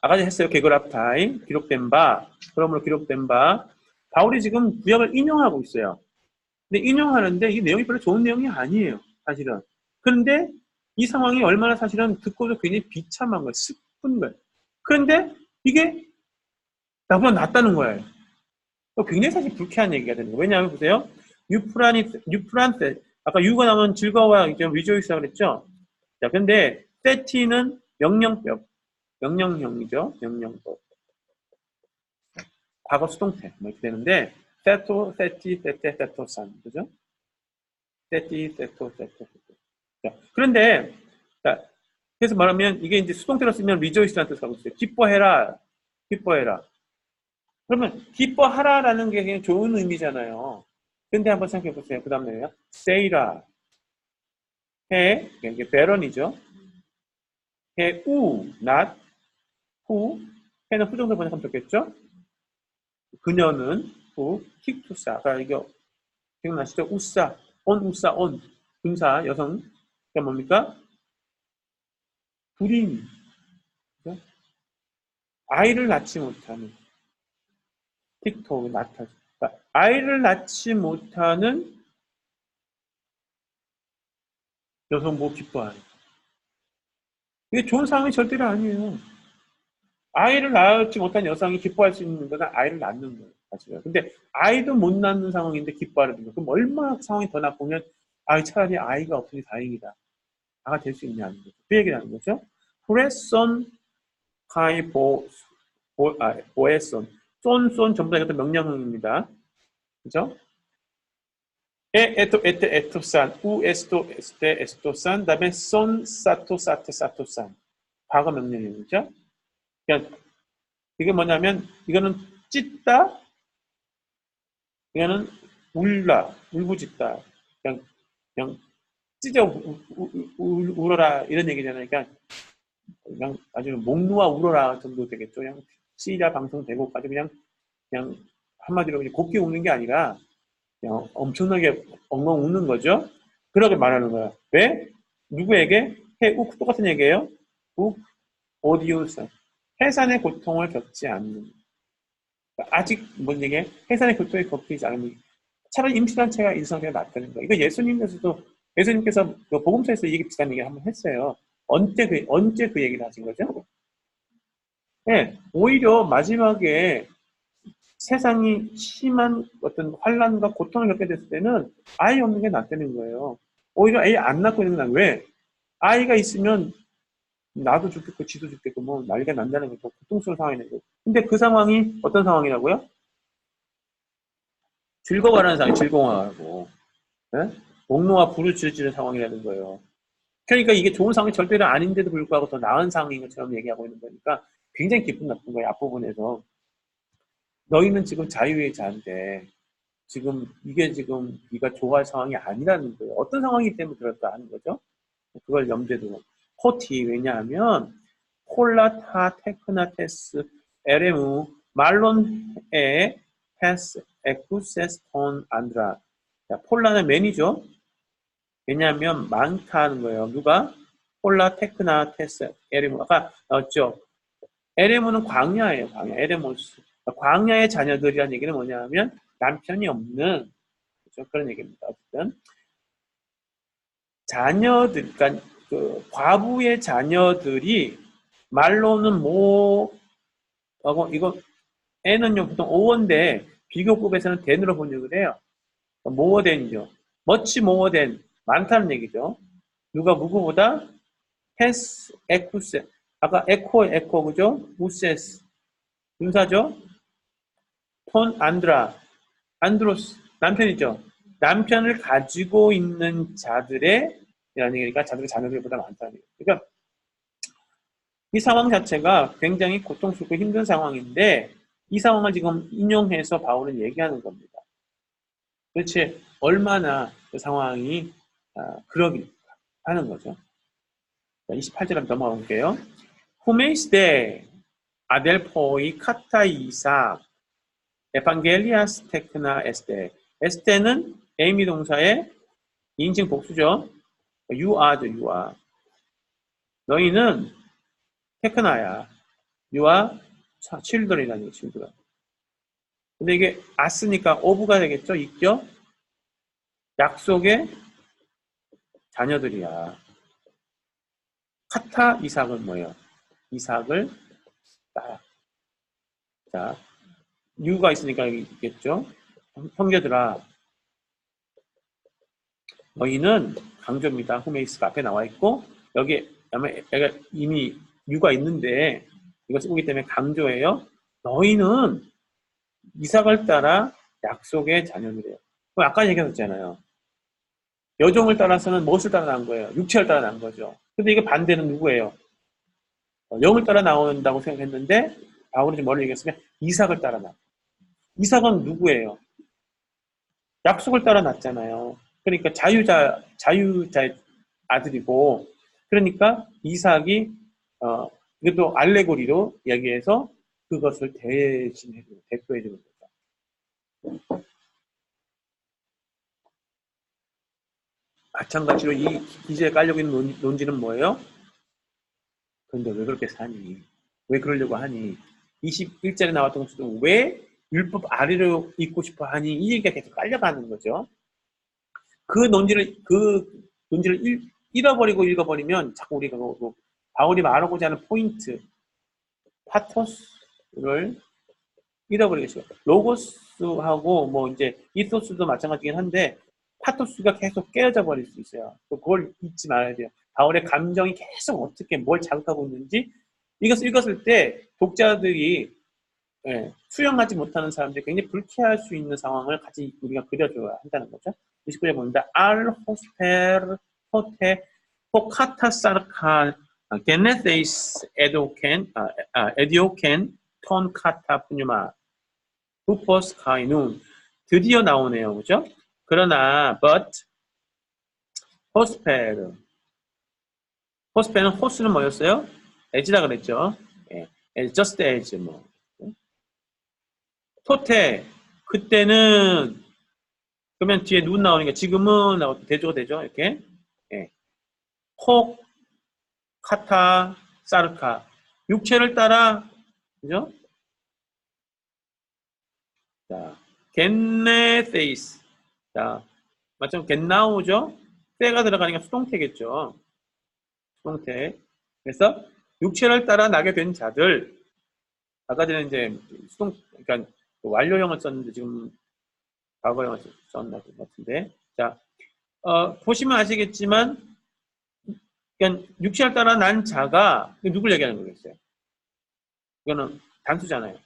아까 했어요. 게그랍타이 기록된 바 그러므로 기록된 바 바울이 지금 구약을 인용하고 있어요. 근데 인용하는데 이 내용이 별로 좋은 내용이 아니에요. 사실은. 그런데 이 상황이 얼마나 사실은 듣고도 굉장히 비참한 거예요. 슬픈 거예요. 그런데 이게 나보다 낫다는 거예요. 굉장히 사실 불쾌한 얘기가 되는 거예요. 왜냐하면 보세요. 유프란테, 아까 유가 나오면 즐거워야 이제 rejoice라고 그랬죠. 자, 근데 세티는 명령법, 명령형이죠. 명령법. 과거 수동태 뭐 이렇게 되는데 세토, 세티, 세테, 세토산, 그죠? 세티, 세토, 세토, 세토. 자, 그런데 자, 그래서 말하면 이게 이제 수동태로 쓰면 rejoice라는 뜻을 하고 있어요. 기뻐해라, 기뻐해라. 그러면 기뻐하라라는 게 그냥 좋은 의미잖아요. 근데 한번 생각해 보세요. 그 다음에요. say라, 해, 이게 배런이죠. 해, not, who, 해는 후정도 번역하면 좋겠죠? 그녀는 후, 킥투사. 아까 이거 기억나시죠? 우사, 우사, 분사, 여성. 그게 뭡니까? 불임. 그죠? 아이를 낳지 못하는. 틱톡, 낳다죠. 그러니까 아이를 낳지 못하는 여성보 기뻐하는. 이게 좋은 상황이 절대로 아니에요. 아이를 낳지 못한 여성이 기뻐할 수 있는 거는 아이를 낳는 거예요. 사실은. 근데 아이도 못 낳는 상황인데 기뻐하는 거예요. 그럼 얼마나 상황이 더 나쁘면 차라리 아이가 없으니 다행이다. 아가 될 수 있냐는 거죠. 그 얘기를 하는 거죠. 프레선 카이 보에선 쏜 전부 다 이것도 명령형입니다. 그죠? 에토산, 에스토산, 그다음에 사토산. 과거 명령형이죠. 그러니까 이게 뭐냐면 이거는 찢다, 이거는 울부짖다. 그냥 찢어 울어라 이런 얘기잖아요. 그냥 아주 목 놓아 울어라 정도 되겠죠. 그냥 시리아 방송 되고까지 그냥 한마디로 곱게 우는 게 아니라 그냥 엄청나게 엉엉 우는 거죠. 그렇게 말하는 거야. 왜? 누구에게? 똑같은 얘기예요. 오디오스. 해산의 고통을 겪지 않는. 아직 뭔 얘기예요? 해산의 고통을 겪지 않는. 차라리 임신한 채가 인성에 낫다는 거예요. 이거 예수님께서 그 복음서에서 이게 비슷한 얘기 한번 했어요. 언제 그 얘기를 하신 거죠? 네, 오히려 마지막에 세상이 심한 어떤 환란과 고통을 겪게 됐을 때는 아이 없는 게 낫다는 거예요. 오히려 아이 안 낳고 있는 건 왜? 아이가 있으면 나도 죽겠고 지도 죽겠고 뭐 난리가 난다는 거죠. 고통스러운 상황이 되는 거예요. 근데 그 상황이 어떤 상황이라고요? 즐거워하는 상황이 즐거워하고 네? 목노와 불을 지르는 상황이라는 거예요. 그러니까 이게 좋은 상황이 절대로 아닌데도 불구하고 더 나은 상황인 것처럼 얘기하고 있는 거니까 굉장히 기분 나쁜 거예요. 앞부분에서. 너희는 지금 자유의 자인데 지금 이게 지금 네가 좋아할 상황이 아니라는 거예요. 어떤 상황이기 때문에 그럴까 하는 거죠. 그걸 염두에 두고. 코티 왜냐하면 콜라타 테크나테스 에레무 말론에 패스 에쿠세스 톤 안드라. 폴라는 맨이죠. 왜냐하면 많다 하는 거예요. 누가? 폴라 테크나 테스 에레무. 아까 나왔죠. 에레무는 광야예요. 광야. 에레모스. 광야의 자녀들이라는 얘기는 뭐냐면 남편이 없는 그렇죠? 그런 얘기입니다. 어쨌든 자녀들, 그러니까 그 과부의 자녀들이 말로는 이거 애는요 보통 오어인데 비교급에서는 된으로 번역을 해요. 모어된이죠. 머치 모어된 많다는 얘기죠. 누가 누구보다 헤스 에쿠세 아까 에코 그죠? 우세스 분사죠. 톤 안드로스 남편이죠. 남편을 가지고 있는 자들의 이라는 얘기니까 자들의 자녀들보다 많다는 얘기예요. 그러니까 이 상황 자체가 굉장히 고통스럽고 힘든 상황인데 이 상황을 지금 인용해서 바울은 얘기하는 겁니다. 도대체 얼마나 그 상황이 그러길까 하는 거죠. 28절 한번 넘어가 볼게요. 후메이스데 아델포이 카타 이사 에반겔리아스 테크나 에스테. 에스테는 에이미 동사의 인칭 복수죠. 유아죠, 유아. 너희는 테크나야. 유아 칠들이라는 얘기, 칠들. 근데 이게 아스니까 오브가 되겠죠? 있죠? 약속의 자녀들이야. 카타 이삭은 뭐예요? 이삭을 따라. 자, 이유가 있으니까 여기 있겠죠? 형제들아, 너희는 강조입니다. 후메이스가 앞에 나와 있고, 여기 이미 유가 있는데, 이거 쓰고 있기 때문에 강조예요. 너희는 이삭을 따라 약속의 자녀들이에요. 그럼 아까 얘기했잖아요. 여종을 따라서는 무엇을 따라 난 거예요? 육체를 따라 난 거죠. 근데 이게 반대는 누구예요? 영을 따라 나온다고 생각했는데, 바울이 지금 뭐를 얘기했으면 이삭을 따라 나. 이삭은 누구예요? 약속을 따라 났잖아요. 그러니까 자유자의 아들이고, 그러니까 이삭이, 이것도 알레고리로 이야기해서 그것을 대신해주는, 대표해주는 거죠. 마찬가지로 이 기제에 깔려고 있는 논지는 뭐예요? 그런데 왜 그렇게 사니? 왜 그러려고 하니? 21절에 나왔던 것도 왜 율법 아래로 있고 싶어 하니? 이 얘기가 계속 깔려가는 거죠. 그 논지를 잃어버리고 읽어버리면 자꾸 우리가 바울이 말하고자 하는 포인트, 파토스를 잃어버리겠어요. 로고스하고 뭐 이제 이토스도 마찬가지긴 한데 파토스가 계속 깨어져 버릴 수 있어요. 그걸 잊지 말아야 돼요. 바울의 감정이 계속 어떻게 뭘 자극하고 있는지 이것을 읽었을 때 독자들이 수용하지 못하는 사람들이 굉장히 불쾌할 수 있는 상황을 같이 우리가 그려줘야 한다는 거죠. 29절 봅니다. 알 호스페르 호테 포카타사르카 게네세이스 에디오켄 톤 카타 푸뉴마 후포스 카이눈 드디어 나오네요. 그죠? 그러나 but 호스페르는 호스는 뭐였어요? 에지라 그랬죠. just as 뭐 토테 그때는 그러면 뒤에 눈 나오는 게 지금은 나오고 대조가 되죠. 이렇게 콕 카타 사르카 육체를 따라 그죠? 자 겐네세이스 자 마찬가지로 겐나오죠. 때가 들어가니까 수동태겠죠. 수동태. 그래서 육체를 따라 나게 된 자들 아까 전에 이제 그러니까 완료형을 썼는데 지금 과거형을 썼나 같은데 자 보시면 아시겠지만 그러니까 육체를 따라 난 자가 누굴 얘기하는 거겠어요? 이거는 단수잖아요.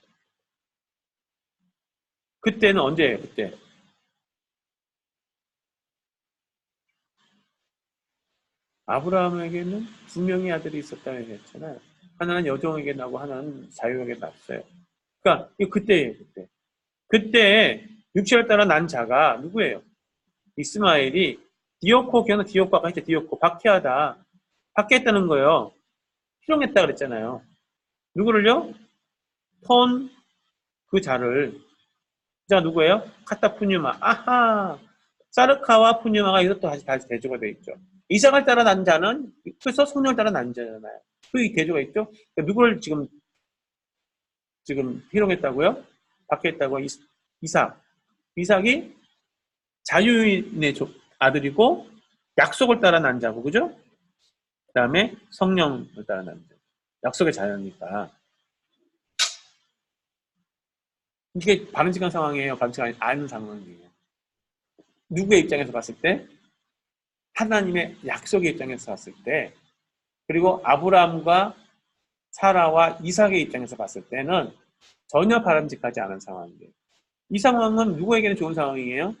그때는 언제예요? 그때 아브라함에게는 두 명의 아들이 있었다고 얘기했잖아요. 하나는 여종에게 나고 하나는 자유에게 났어요. 그러니까 그때예요. 그때 육체를 따라 난 자가 누구예요? 이스마엘이 디오코 걔는 디오코 아까 했죠. 디오코 박해하다 박해했다는 거예요. 희롱했다 그랬잖아요. 누구를요? 톤 그 자를 자 누구예요? 카타 푸뉴마 아하 사르카와 푸뉴마가 이것도 다시 대조가 되어 있죠. 이삭을 따라 난 자는 그래서 성령을 따라 난 자잖아요. 그 대조가 있죠. 그러니까 누구를 지금 희롱했다고요? 박해했다고 이삭이 자유인의 아들이고 약속을 따라 난 자고 그죠? 그 다음에 성령을 따라 난 자. 약속의 자녀니까 이게 바람직한 상황이에요? 바람직하지 않은 상황이에요? 누구의 입장에서 봤을 때? 하나님의 약속의 입장에서 봤을 때 그리고 아브라함과 사라와 이삭의 입장에서 봤을 때는 전혀 바람직하지 않은 상황이에요. 이 상황은 누구에게는 좋은 상황이에요?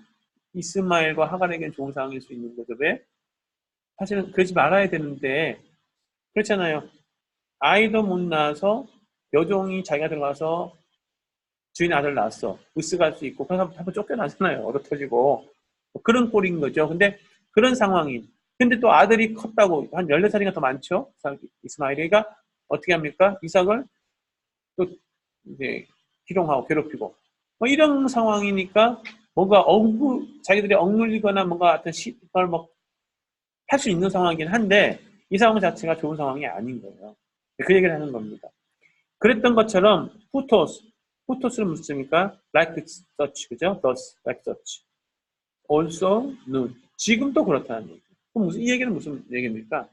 이스마엘과 하갈에게는 좋은 상황일 수 있는 거죠. 왜? 사실은 그러지 말아야 되는데 그렇잖아요. 아이도 못 낳아서 여종이 자기가 들어가서 주인 아들 낳았어. 으쓱할 수 있고 그래서 한번 쫓겨나잖아요. 얻어 터지고 그런 꼴인 거죠. 근데 그런 상황이 근데 또 아들이 컸다고 한 14살인가 더 많죠. 이스마엘이가 어떻게 합니까? 이삭을 또 이제 희롱하고 괴롭히고 뭐 이런 상황이니까 뭔가 자기들이 억눌리거나 뭔가 어떤 걸 뭐 할 수 있는 상황이긴 한데 이 상황 자체가 좋은 상황이 아닌 거예요. 그 얘기를 하는 겁니다. 그랬던 것처럼 후토스는 무슨 뜻입니까? Like such, 그죠? Thus, like such. Also, nun. 지금도 그렇다는 얘기. 그럼 이 얘기는 무슨 얘기입니까?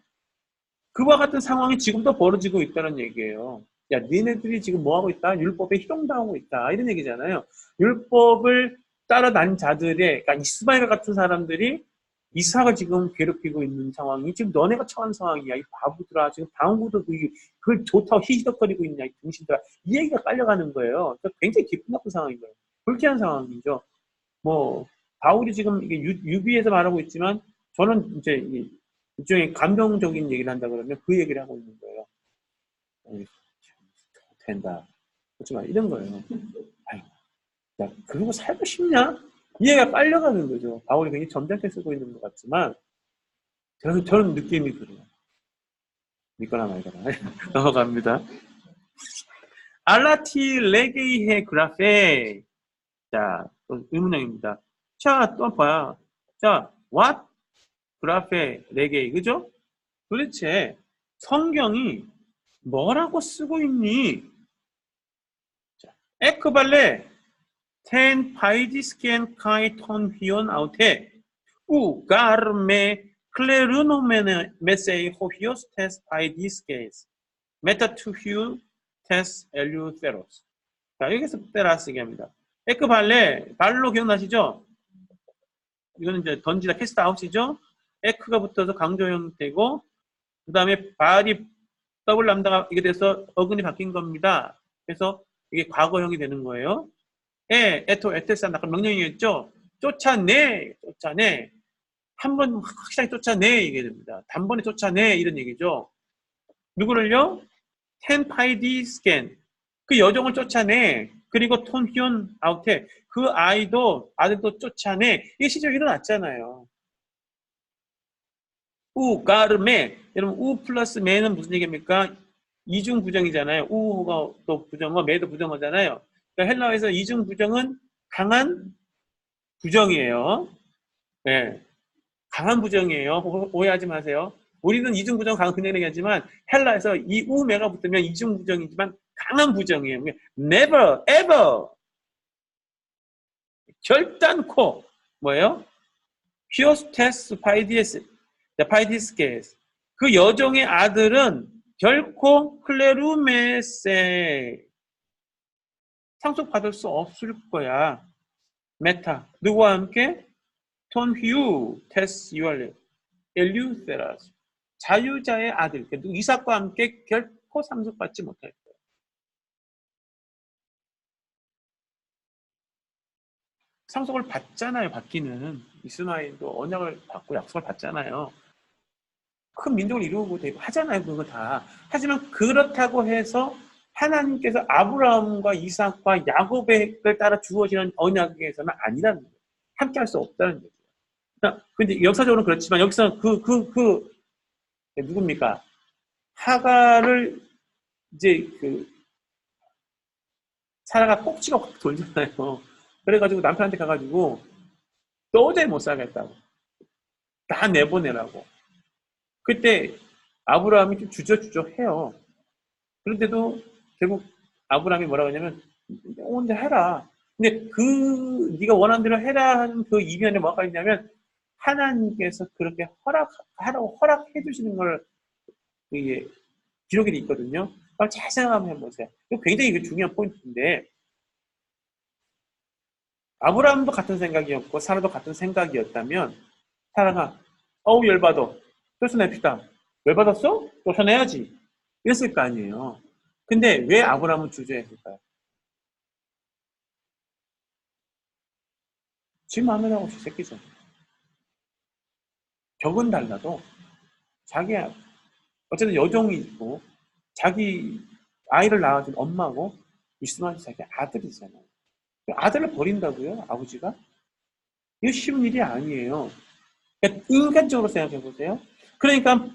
그와 같은 상황이 지금도 벌어지고 있다는 얘기예요. 야, 니네들이 지금 뭐 하고 있다? 율법에 희롱당하고 있다. 이런 얘기잖아요. 율법을 따라다닌 자들의, 그러니까 이스마엘 같은 사람들이 이삭을 지금 괴롭히고 있는 상황이 지금 너네가 처한 상황이야. 이 바보들아. 지금 방구도 그걸 좋다고 히히덕거리고 있냐. 이 등신들아. 이 얘기가 깔려가는 거예요. 그러니까 굉장히 기분 나쁜 상황인 거예요. 불쾌한 상황이죠. 뭐, 바울이 지금 이게 유비에서 말하고 있지만 저는 이제 일종의 감정적인 얘기를 한다 그러면 그 얘기를 하고 있는 거예요. 된다. 그렇지만 이런 거예요. 아유, 야, 그러고 살고 싶냐? 이해가 빨려가는 거죠. 바울이 굉장히 점잖게 쓰고 있는 것 같지만 저는 느낌이 그래요. 믿거나 말거나. 넘어갑니다. 알라티 레게이헤 그라페. 자, 의문형입니다. 자, 또 봐요. 자, what? 그라페 레게이. 그죠? 도대체 성경이 뭐라고 쓰고 있니? 에크발레 ten paidisken kai ton hion aute u garme klerunomene mesei hohios tes paidiskes meta to hiu tes eleutheros. 자, 여기서 때라 쓰게 합니다. 에크발레 발로 기억나시죠? 이거는 이제 던지다 캐스트 아웃이죠. 에크가 붙어서 강조 형태고 그 다음에 발이 더블 람다가 이게 돼서 어근이 바뀐 겁니다. 그래서 이게 과거형이 되는 거예요. 에토, 에테스한 아까 명령이었죠? 쫓아내, 쫓아내. 한 번 확실하게 쫓아내, 이게 됩니다. 단번에 쫓아내, 이런 얘기죠. 누구를요? 텐 파이디 스캔. 그 여종을 쫓아내. 그리고 톤 히온 아우테. 그 아들도 쫓아내. 이게 실제로 일어났잖아요. 우, 가르메. 여러분, 우 플러스 메는 무슨 얘기입니까? 이중 부정이잖아요. 우가 또 부정어, 메도 부정어잖아요. 그러니까 헬라어에서 이중 부정은 강한 부정이에요. 네. 강한 부정이에요. 오해하지 마세요. 우리는 이중 부정 강한 그냥 얘기하지만 헬라에서 이 우메가 붙으면 이중 부정이지만 강한 부정이에요. never, ever. 결단코 뭐예요? 히오스테스 파이디스케스. 그 여종의 아들은 결코 클레루메세 상속받을 수 없을 거야. 메타. 누구와 함께? 톤 휴 테스 유알레 엘류세라스. 자유자의 아들. 이삭과 함께 결코 상속받지 못할 거야. 상속을 받잖아요. 받기는. 이스마엘도 언약을 받고 약속을 받잖아요. 큰 민족을 이루고 되고 하잖아요. 그거 다. 하지만 그렇다고 해서 하나님께서 아브라함과 이삭과 야곱을 따라 주어지는 언약에서는 아니라는 거예요. 함께 할 수 없다는 거죠. 근데 역사적으로는 그렇지만 여기서 누굽니까? 하가를 이제 사라가 꼭지가 확 돌잖아요. 그래가지고 남편한테 가가지고 도저히 못 살겠다고. 다 내보내라고. 그때 아브라함이 좀 주저주저해요. 그런데도 결국 아브라함이 뭐라고 하냐면 혼자 해라. 근데 네가 원하는 대로 해라 하는 그 이면에 뭐가 있냐면 하나님께서 그렇게 하라고 허락해 주시는 걸 기록이 돼 있거든요. 그럼 잘 생각하면 해보세요. 이거 굉장히 중요한 포인트인데 아브라함도 같은 생각이었고 사라도 같은 생각이었다면 사라가 열받아. 쫓아냅시다. 열받았어? 쫓아내야지. 이랬을 거 아니에요. 근데 왜 아브라함은 주저했을까요? 지 마음에라고 지 새끼죠. 격은 달라도 자기 어쨌든 여종이 있고 자기 아이를 낳아준 엄마고 이스마엘 자기 아들이잖아요. 아들을 버린다고요? 아버지가? 이거 쉬운 일이 아니에요. 그러니까 인간적으로 생각해 보세요. 그러니까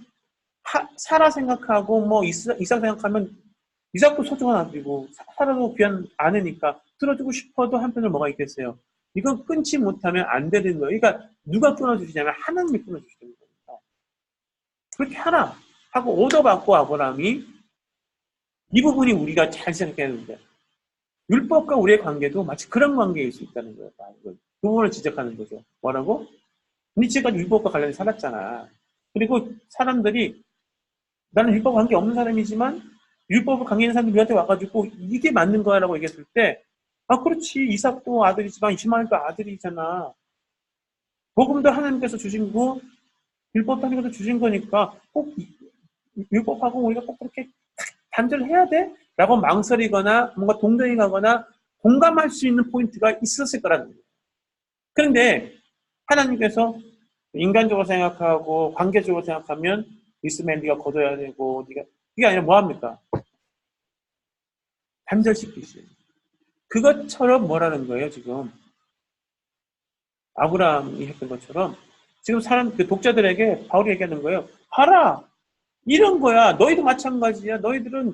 사라 생각하고 뭐 이삭 생각하면 이삭도 소중한 아들이고 사라도 귀한 아내니까 들어주고 싶어도 한편으로 뭐가 있겠어요. 이건 끊지 못하면 안 되는 거예요. 그러니까 누가 끊어주시냐면 하나님이 끊어주시는 겁니다. 그렇게 하라 하고 오더받고 아브라함이 이 부분이 우리가 잘 생각해야 되는데 율법과 우리의 관계도 마치 그런 관계일 수 있다는 거예요. 그 부분을 지적하는 거죠. 뭐라고? 니 지금까지 율법과 관련해 살았잖아. 그리고 사람들이 나는 율법 관계 없는 사람이지만 율법을 강요하는 사람들이 우리한테 와가지고 이게 맞는 거야라고 얘기했을 때, 아, 그렇지. 이삭도 아들이지만 이스마엘도 아들이잖아. 복음도 하나님께서 주신 거고 율법도 하나님께서 주신 거니까 꼭 율법하고 우리가 꼭 그렇게 단절해야 돼? 라고 망설이거나 뭔가 동정이 가거나 공감할 수 있는 포인트가 있었을 거라는 거예요. 그런데 하나님께서 인간적으로 생각하고 관계적으로 생각하면 있으면 네가 거둬야 되고 네가 그게 아니라 뭐합니까? 단절시키시. 그것처럼 뭐라는 거예요 지금 아브라함이 했던 것처럼 지금 사람 그 독자들에게 바울이 얘기하는 거예요. 봐라 이런 거야. 너희도 마찬가지야. 너희들은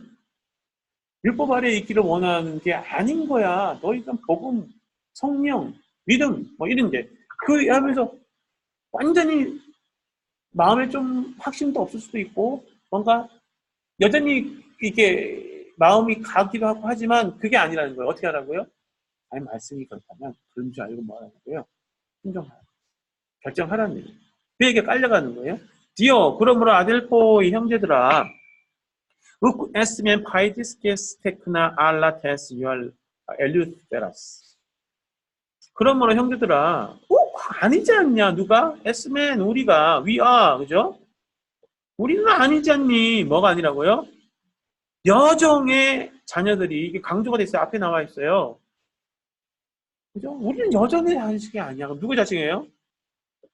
율법 아래에 있기를 원하는 게 아닌 거야. 너희들은 복음, 성령, 믿음 뭐 이런 게 그 하면서 완전히 마음에 좀 확신도 없을 수도 있고 뭔가 여전히 이게 마음이 가기도 하고 하지만 그게 아니라는 거예요. 어떻게 하라고요? 아니 말씀이 그렇다면 그런 줄 알고 뭐 하라는 거예요? 순종하라. 결정하라는 얘기예요. 그에게 깔려가는 거예요. 디어 그러므로 아델포의 형제들아 욱 에스멘 파이디스케스 테크나 알라테스 유알 엘류테라스 그러므로 형제들아 아니지 않냐 누가? 에스멘 우리가 위아 그죠? 우리는 아니지 않니? 뭐가 아니라고요? 여정의 자녀들이 이게 강조가 돼 있어요. 앞에 나와 있어요. 그죠? 우리는 여정의 자식이 아니야. 그럼 누구 자식이에요?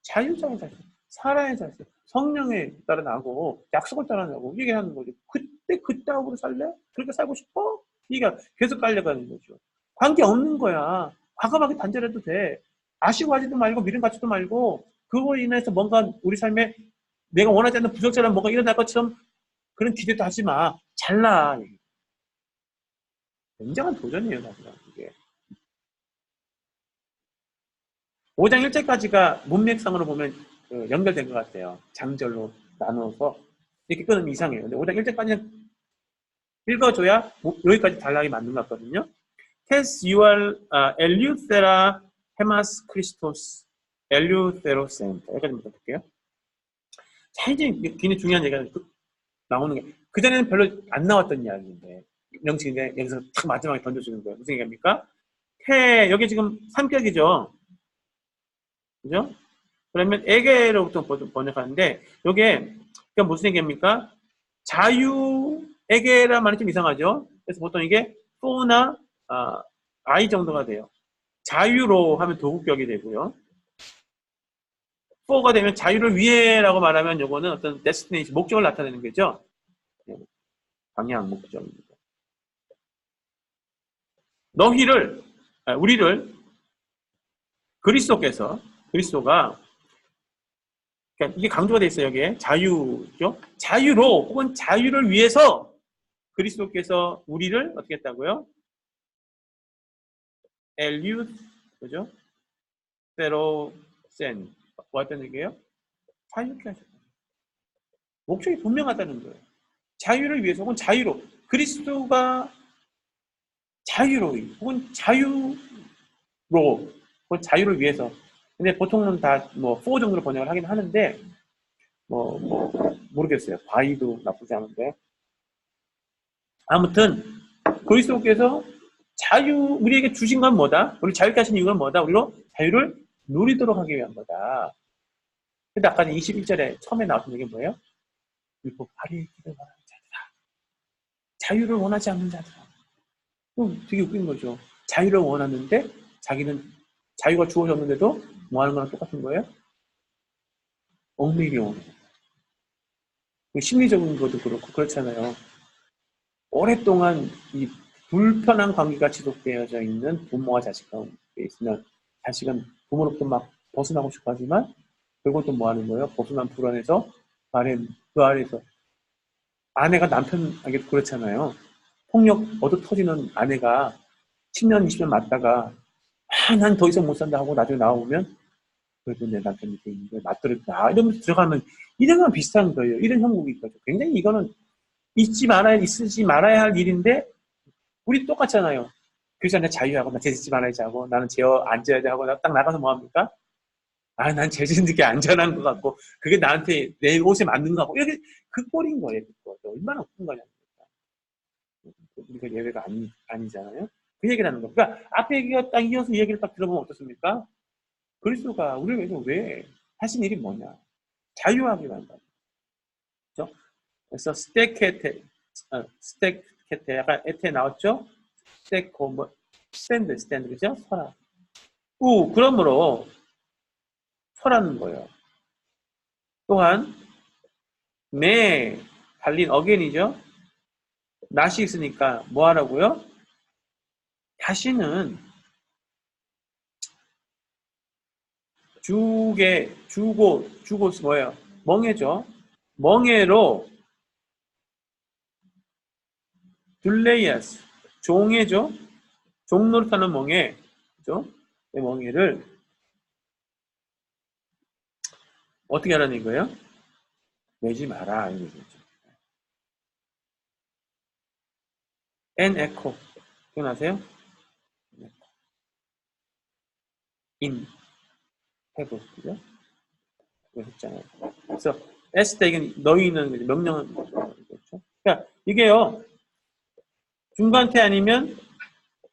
자유자의 자식, 사랑의 자식, 성령에 따라 나고 약속을 따라 나고 이게 하는 거죠. 그때 그 따위로 살래? 그렇게 살고 싶어? 이게 계속 깔려가는 거죠. 관계 없는 거야. 과감하게 단절해도 돼. 아쉬워 하지도 말고 미련 갖지도 말고 그거로 인해서 뭔가 우리 삶에 내가 원하지 않는 부적절한 뭐가 일어날 것처럼 그런 기대도 하지 마. 잘나. 굉장한 도전이에요, 사실 이게. 5장 1절까지가 문맥상으로 보면 연결된 것 같아요. 장절로 나눠서 이렇게 끊으면 이상해요. 근데 5장 1절까지는 읽어줘야 여기까지 단락이 맞는 것 같거든요. Tes yual eleuthera hemas Christos eleutherosen 여기까지부터 볼게요. 자, 이제 굉장히 중요한 얘기가 나오는 게 그전에는 별로 안 나왔던 이야기인데 명칭인데 여기서 딱 마지막에 던져주는 거예요. 무슨 얘기입니까? 여기 지금 삼격이죠. 그죠? 그러면 에게로부터 번역하는데 이게 그러니까 무슨 얘기입니까? 자유에게란 말이 좀 이상하죠. 그래서 보통 이게 또나 I 정도가 돼요. 자유로 하면 도구격이 되고요. for가 되면 자유를 위해라고 말하면 요거는 어떤 destination 목적을 나타내는 거죠. 방향 목적입니다. 너희를 우리를 그리스도가 그러니까 이게 강조가 돼 있어요. 여기에 자유죠. 자유로 혹은 자유를 위해서 그리스도께서 우리를 어떻게 했다고요? 엘리우 그죠? 세로센 뭐 했다는 얘기예요? 자유케 하셨다. 목적이 분명하다는 거예요. 자유를 위해서 혹은 자유로 그리스도가 자유로 혹은 자유로 혹은 자유를 위해서 근데 보통은 다 뭐 for 정도로 번역을 하긴 하는데 모르겠어요. 바이도 나쁘지 않은데 아무튼 그리스도께서 자유 우리에게 주신 건 뭐다? 우리 자유케 하신 이유는 뭐다? 우리로 자유를 누리도록 하기 위한 거다. 근데 아까 21절에 처음에 나왔던 얘기 뭐예요? 율법 발휘의 길을 원하는 자들아. 자유를 원하지 않는 자들아. 되게 웃긴 거죠. 자유를 원하는데 자기는 자유가 주어졌는데도 뭐 하는 거랑 똑같은 거예요? 얽매이기 원해요. 심리적인 것도 그렇고 그렇잖아요. 오랫동안 이 불편한 관계가 지속되어져 있는 부모와 자식 가운데 있으면 자식은 부모로부터 막 벗어나고 싶어 하지만 결국 또 뭐 하는 거예요? 벗어난 불안에서 그 아래에서 아내가 남편에게 그렇잖아요. 폭력 얻어 터지는 아내가 10년, 20년 맞다가 난 더 이상 못 산다 하고 나중에 나와보면 그래도 내 남편이 이렇게 있는데 맞들었다 이러면서 들어가면 이런 건 비슷한 거예요. 이런 형국이 있거든요. 굉장히 이거는 있지 말아야 할 일인데 우리 똑같잖아요. 그래서 내 자유하고 나 재짓지 말아야지 하고 나는 재어 앉아야 돼 하고 딱 나가서 뭐 합니까? 난 재짓는 게 안전한 것 같고, 그게 나한테 내 옷에 맞는 것 같고, 이렇게 그 꼴인 거예요. 그거. 얼마나 웃긴 거냐. 우리가 예외가 아니잖아요. 그 얘기를 하는 거. 그러니까 앞에 얘기가 딱 이어서 이 얘기를 딱 들어보면 어떻습니까? 그리스도가 우리를 위해서 왜 하신 일이 뭐냐? 자유하기로 한다. 그렇죠? 그래서 스테케테, 약간 에테 나왔죠? 스탠드, 그죠? 서라. 그러므로 서라는 거예요. 또한, 달린 어겐이죠? 낫이 있으니까 뭐 하라고요? 다시는 주고 뭐예요? 멍해죠? 멍해로 둘레이아스, 종해죠? 종노릇하는 멍해, 그죠? 이 멍해를 어떻게 하라는 거예요? 매지 마라, 이런 거죠. 엔 에코, 기억나세요? 인, 해부, 그죠? 그거 했잖아요. 그래서 에스텍은 너희는 명령은 그렇죠. 그러니까 이게요, 중간태 아니면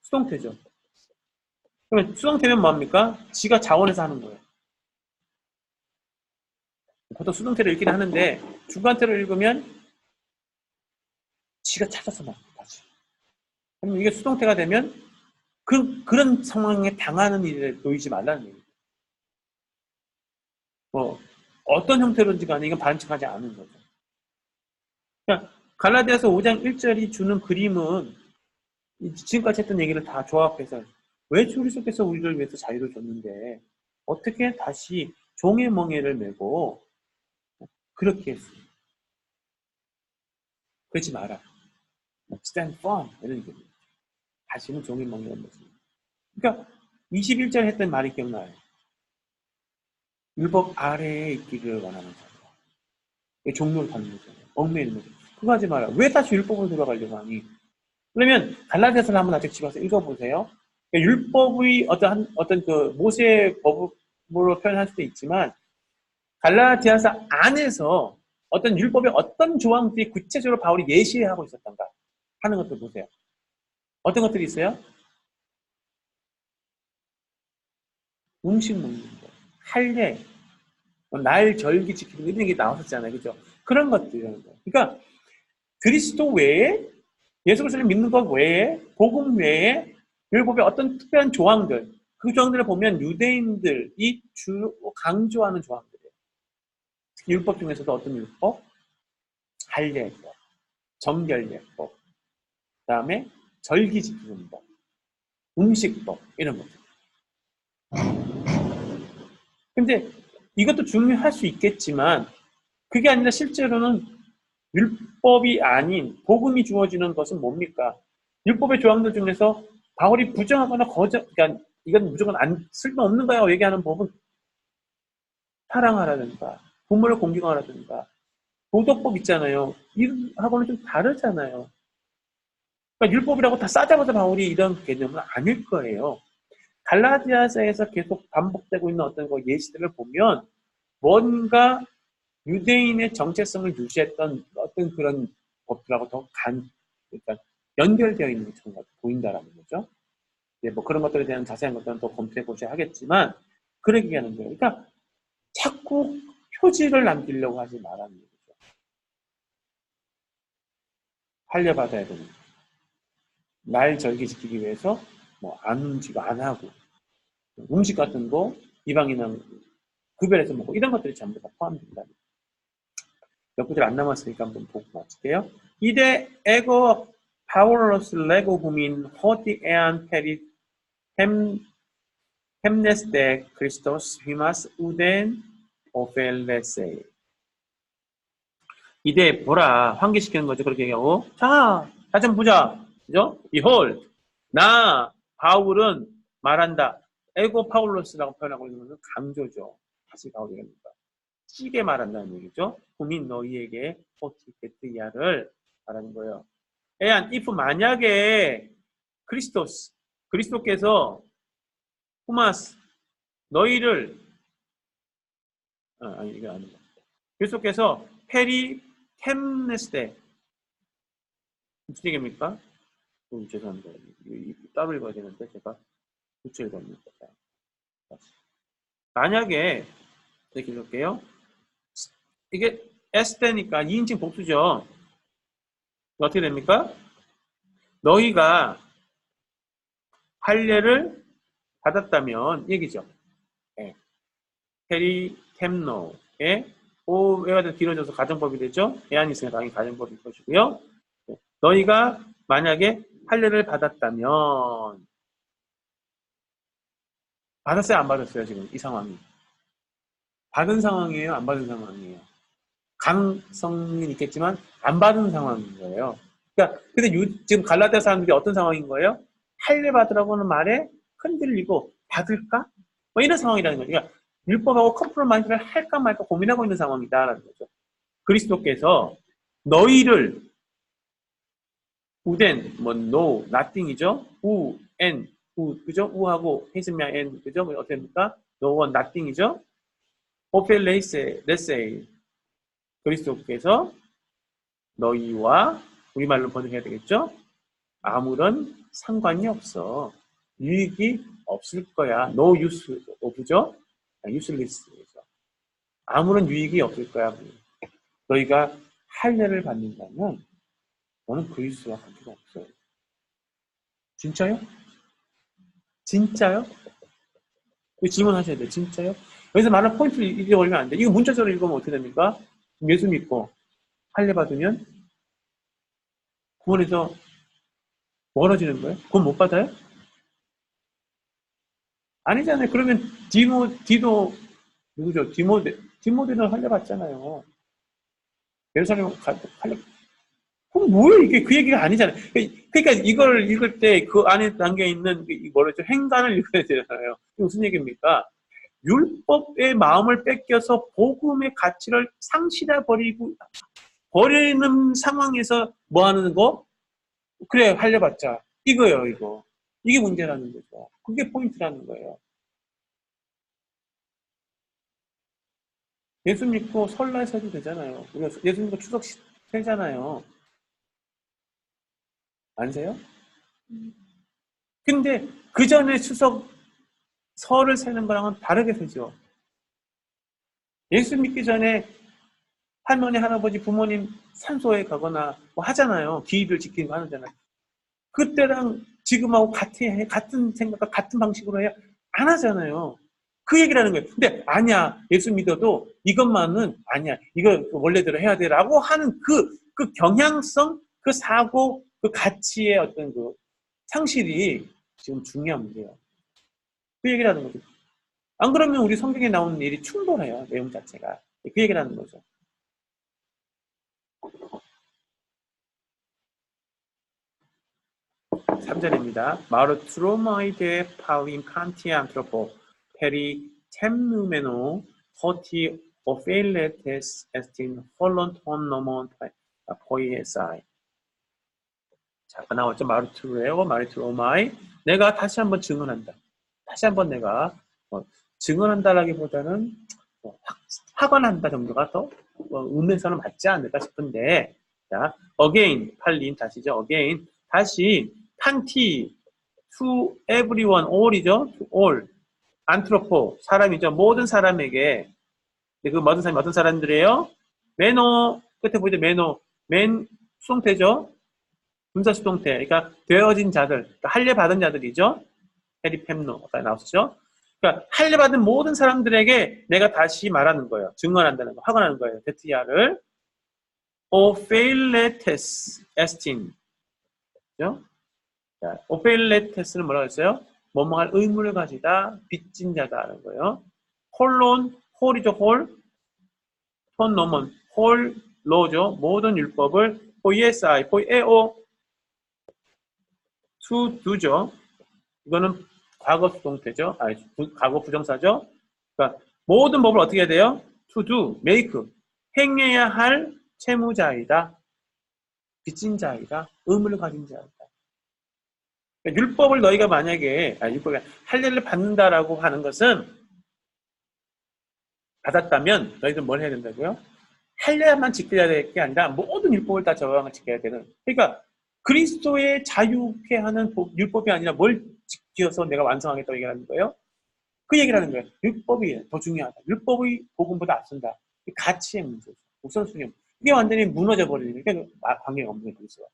수동태죠. 그러면 수동태면 뭡니까? 지가 자원해서 하는 거예요. 보통 수동태를 읽긴 하는데 중간태로 읽으면 지가 찾아서 막 하지. 그러면 이게 수동태가 되면 그런 상황에 당하는 일에 놓이지 말라는 얘기예요. 뭐 어떤 형태로든지 간에 이건 반칙하지 않은 거죠. 그러니까 갈라디아서 5장 1절이 주는 그림은 지금까지 했던 얘기를 다 조합해서 왜 그리스도께서 우리를 위해서 자유를 줬는데 어떻게 다시 종의 멍에를 메고 그렇게 했어요. 그러지 마라. stand firm 이런 얘기입니다. 다시는 종의 멍에를 메지. 그러니까 21절 했던 말이 기억나요. 율법 아래에 있기를 원하는 자들. 종로를 받는 거잖아요. 얽매이는 거죠. 그거 하지 마라. 왜 다시 율법으로 돌아가려고 하니? 그러면 갈라디아서를 한번 아직 집어서 읽어보세요. 그러니까 율법의 어떤 그 모세의 법으로 표현할 수도 있지만 갈라디아서 안에서 어떤 율법의 어떤 조항들이 구체적으로 바울이 예시하고 있었던가 하는 것들 보세요. 어떤 것들이 있어요? 음식 먹는 거, 할례, 날 절기 지키는 거 이런 게 나왔었잖아요. 그죠? 그런 것들이라는 거예요. 그러니까 그리스도 외에 예수 그리스도를 믿는 것 외에 복음 외에 율법의 어떤 특별한 조항들 그 조항들을 보면 유대인들이 주로 강조하는 조항들이에요. 특히 율법 중에서도 어떤 율법? 할례법, 정결례법, 그다음에 절기 지키는 법, 음식법 이런 것들. 근데 이것도 중요할 수 있겠지만 그게 아니라 실제로는 율법이 아닌 복음이 주어지는 것은 뭡니까? 율법의 조항들 중에서 바울이 부정하거나 그러니까 이건 무조건 쓸모없는 거야 얘기하는 법은 사랑하라든가 부모를 공경하라든가 도덕법 있잖아요. 이하고는 좀 다르잖아요. 그러니까 율법이라고 다 싸잡아서 바울이 이런 개념은 아닐 거예요. 갈라디아서에서 계속 반복되고 있는 어떤 예시들을 보면 뭔가 유대인의 정체성을 유지했던 어떤 그런 법들하고 더 그러니까 연결되어 있는 것처럼 보인다라는 거죠. 뭐 그런 것들에 대한 자세한 것들은 더 검토해 보셔야 하겠지만 그런 얘기하는 거예요. 그러니까 자꾸 표지를 남기려고 하지 말라는 얘기죠. 할례받아야 되는 날 절기 지키기 위해서 뭐 안 움직이고 안 하고 음식 같은 거 이방인은 구별해서 먹고 이런 것들이 전부 다 포함된다. 몇 구절 안 남았으니까 한번 보고 마칠게요. 이데 에고 파울로스 레고 구민 호티 에안 페리 햄네스데 크리스토스 히마스 우덴 오펠레세. 이데 보라 환기시키는 거죠. 그렇게 얘기하고 자, 다시 한번 보자. 그죠? Behold, 나 바울은 말한다. 에고 파울로스라고 표현하고 있는 것은 강조죠. 다시 바울이 합니다. 시게 말한다는 얘기죠. 구민 너희에게 포티케트야를 말하는 거예요. 에안, if 만약에 그리스도께서 후마스 너희를 아니 이게 아니고. 계속해서 페리 템네스데 무슨 얘기입니까? 죄송합니다. 따로 읽어야 되는데 제가 붙여 읽었습니다. 만약에 이렇게 읽을게요. 이게 에스테니까 2인칭 복수죠. 어떻게 됩니까? 너희가 할례를 받았다면 얘기죠. 네. 페리 템노의 오해가 더 길어져서 가정법이 되죠. 애안이 있으니까 당연히 가정법일 것이고요. 네. 너희가 만약에 할례를 받았다면 받았어요, 안 받았어요, 지금 이 상황이? 받은 상황이에요, 안 받은 상황이에요? 가능성은 있겠지만 안 받은 상황인 거예요. 그러니까 근데 지금 갈라디아 사람들이 어떤 상황인 거예요? 할례 받으라고 하는 말에 흔들리고 받을까? 뭐 이런 상황이라는 거죠. 그러니까 율법하고 컴프로마이즈를 할까 말까 고민하고 있는 상황이다라는 거죠. 그리스도께서 너희를 우된 뭐 no, nothing이죠. 우, and, 우, 그죠? 우하고 헤스미아 and 그죠? 어떻게 됩니까? no one, nothing이죠. 오펠레이세, 레세이 그리스도께서 너희와 우리말로 번역해야 되겠죠? 아무런 상관이 없어. 유익이 없을 거야. No use of죠? useless죠. 아무런 유익이 없을 거야. 너희가 할례를 받는다면 너는 그리스도와 관계가 없어요. 진짜요? 진짜요? 질문하셔야 돼요. 진짜요? 여기서 말하는 포인트를 잊어버리면 안 돼. 이거 문자적으로 읽으면 어떻게 됩니까? 예수 믿고 할례 받으면 구원에서 멀어지는 거예요? 구원 못 받아요? 아니잖아요. 그러면 디도 누구죠? 디모데는 할례 받잖아요. 예루살렘 할례. 그럼 뭐예요? 이게 그 얘기가 아니잖아요. 그러니까 이걸 읽을 때 그 안에 담겨 있는 뭐라죠? 행간을 읽어야 되잖아요. 이게 무슨 얘기입니까? 율법의 마음을 뺏겨서 복음의 가치를 상실해 버리는 상황에서 뭐 하는 거? 그래, 할례 받자. 이거예요, 이거. 이게 문제라는 거죠. 그게 포인트라는 거예요. 예수 믿고 설날 세도 되잖아요. 우리가 예수 믿고 추석 세잖아요. 안 세요? 근데 그 전에 추석 설을 세는 거랑은 다르게 세죠. 예수 믿기 전에 할머니, 할아버지, 부모님 산소에 가거나 뭐 하잖아요. 기일을 지키는 거 하잖아요. 그때랑 지금하고 같은 생각과 같은 방식으로 해야 안 하잖아요. 그 얘기라는 거예요. 근데 아니야. 예수 믿어도 이것만은 아니야. 이거 원래대로 해야 돼라고 하는 그 경향성, 그 사고, 그 가치의 어떤 그 상실이 지금 중요한 문제예요. 그 얘기라는 거죠. 안 그러면 우리 성경에 나오는 일이 충돌해요. 내용 자체가. 그 얘기라는 거죠. 3절입니다. 마르트로마이데 파린 칸티 안트로포 페리 템누메노 호티 오페일레테스 에스틴 홀론톤 노몬 포이에사이. 자, 나왔죠. 마르트로에오 마르트로마이. 내가 다시 한번 증언한다. 다시 한번 내가 증언한다라기보다는 확언한다 정도가 더 음에서는 맞지 않을까 싶은데, 자, again 팔린 다시죠. again 다시 판티 to everyone all이죠. to all 안트로포 사람이죠. 모든 사람에게. 그 모든 사람이 어떤 사람들이에요? 매너 끝에 보이죠. 매너 맨 수동태죠. 분사 수동태. 그러니까 되어진 자들, 그러니까 할례 받은 자들이죠. 페리팸노 아까 나왔었죠. 그러니까 할례 받은 모든 사람들에게 내가 다시 말하는 거예요. 증언한다는 거, 확언하는 거예요. 데트야를 오페일레테스 에스틴. 그죠? 자, 오페일레테스는 뭐라고 했어요? 뭐뭐 할 의무를 가지다, 빚진 자다라는 거예요. 홀론, 홀이죠, 홀. 톤 넘은, 홀로죠. 모든 율법을 포이에사이, 포이에오, 투, 두죠. 이거는 과거 수동태죠. 아니, 과거 부정사죠. 그러니까 모든 법을 어떻게 해야 돼요? to do, make. 행해야 할 채무자이다. 빚진 자이다. 의무를 가진 자이다. 그러니까 율법을 너희가 만약에 율법이 할례를 받는다라고 하는 것은 받았다면 너희들 뭘 해야 된다고요? 할례만 지켜야 될 게 아니라 모든 율법을 다 저항을 지켜야 되는. 그러니까 그리스도의 자유케 하는 율법이 아니라 뭘 지켜서 내가 완성하겠다고 얘기하는 거예요. 그 얘기를 하는 거예요. 율법이 더 중요하다. 율법이 복음보다 앞선다. 가치의 문제죠. 우선순위. 이게 완전히 무너져 버리니까 관계가 없는 거예요. 그리스도와.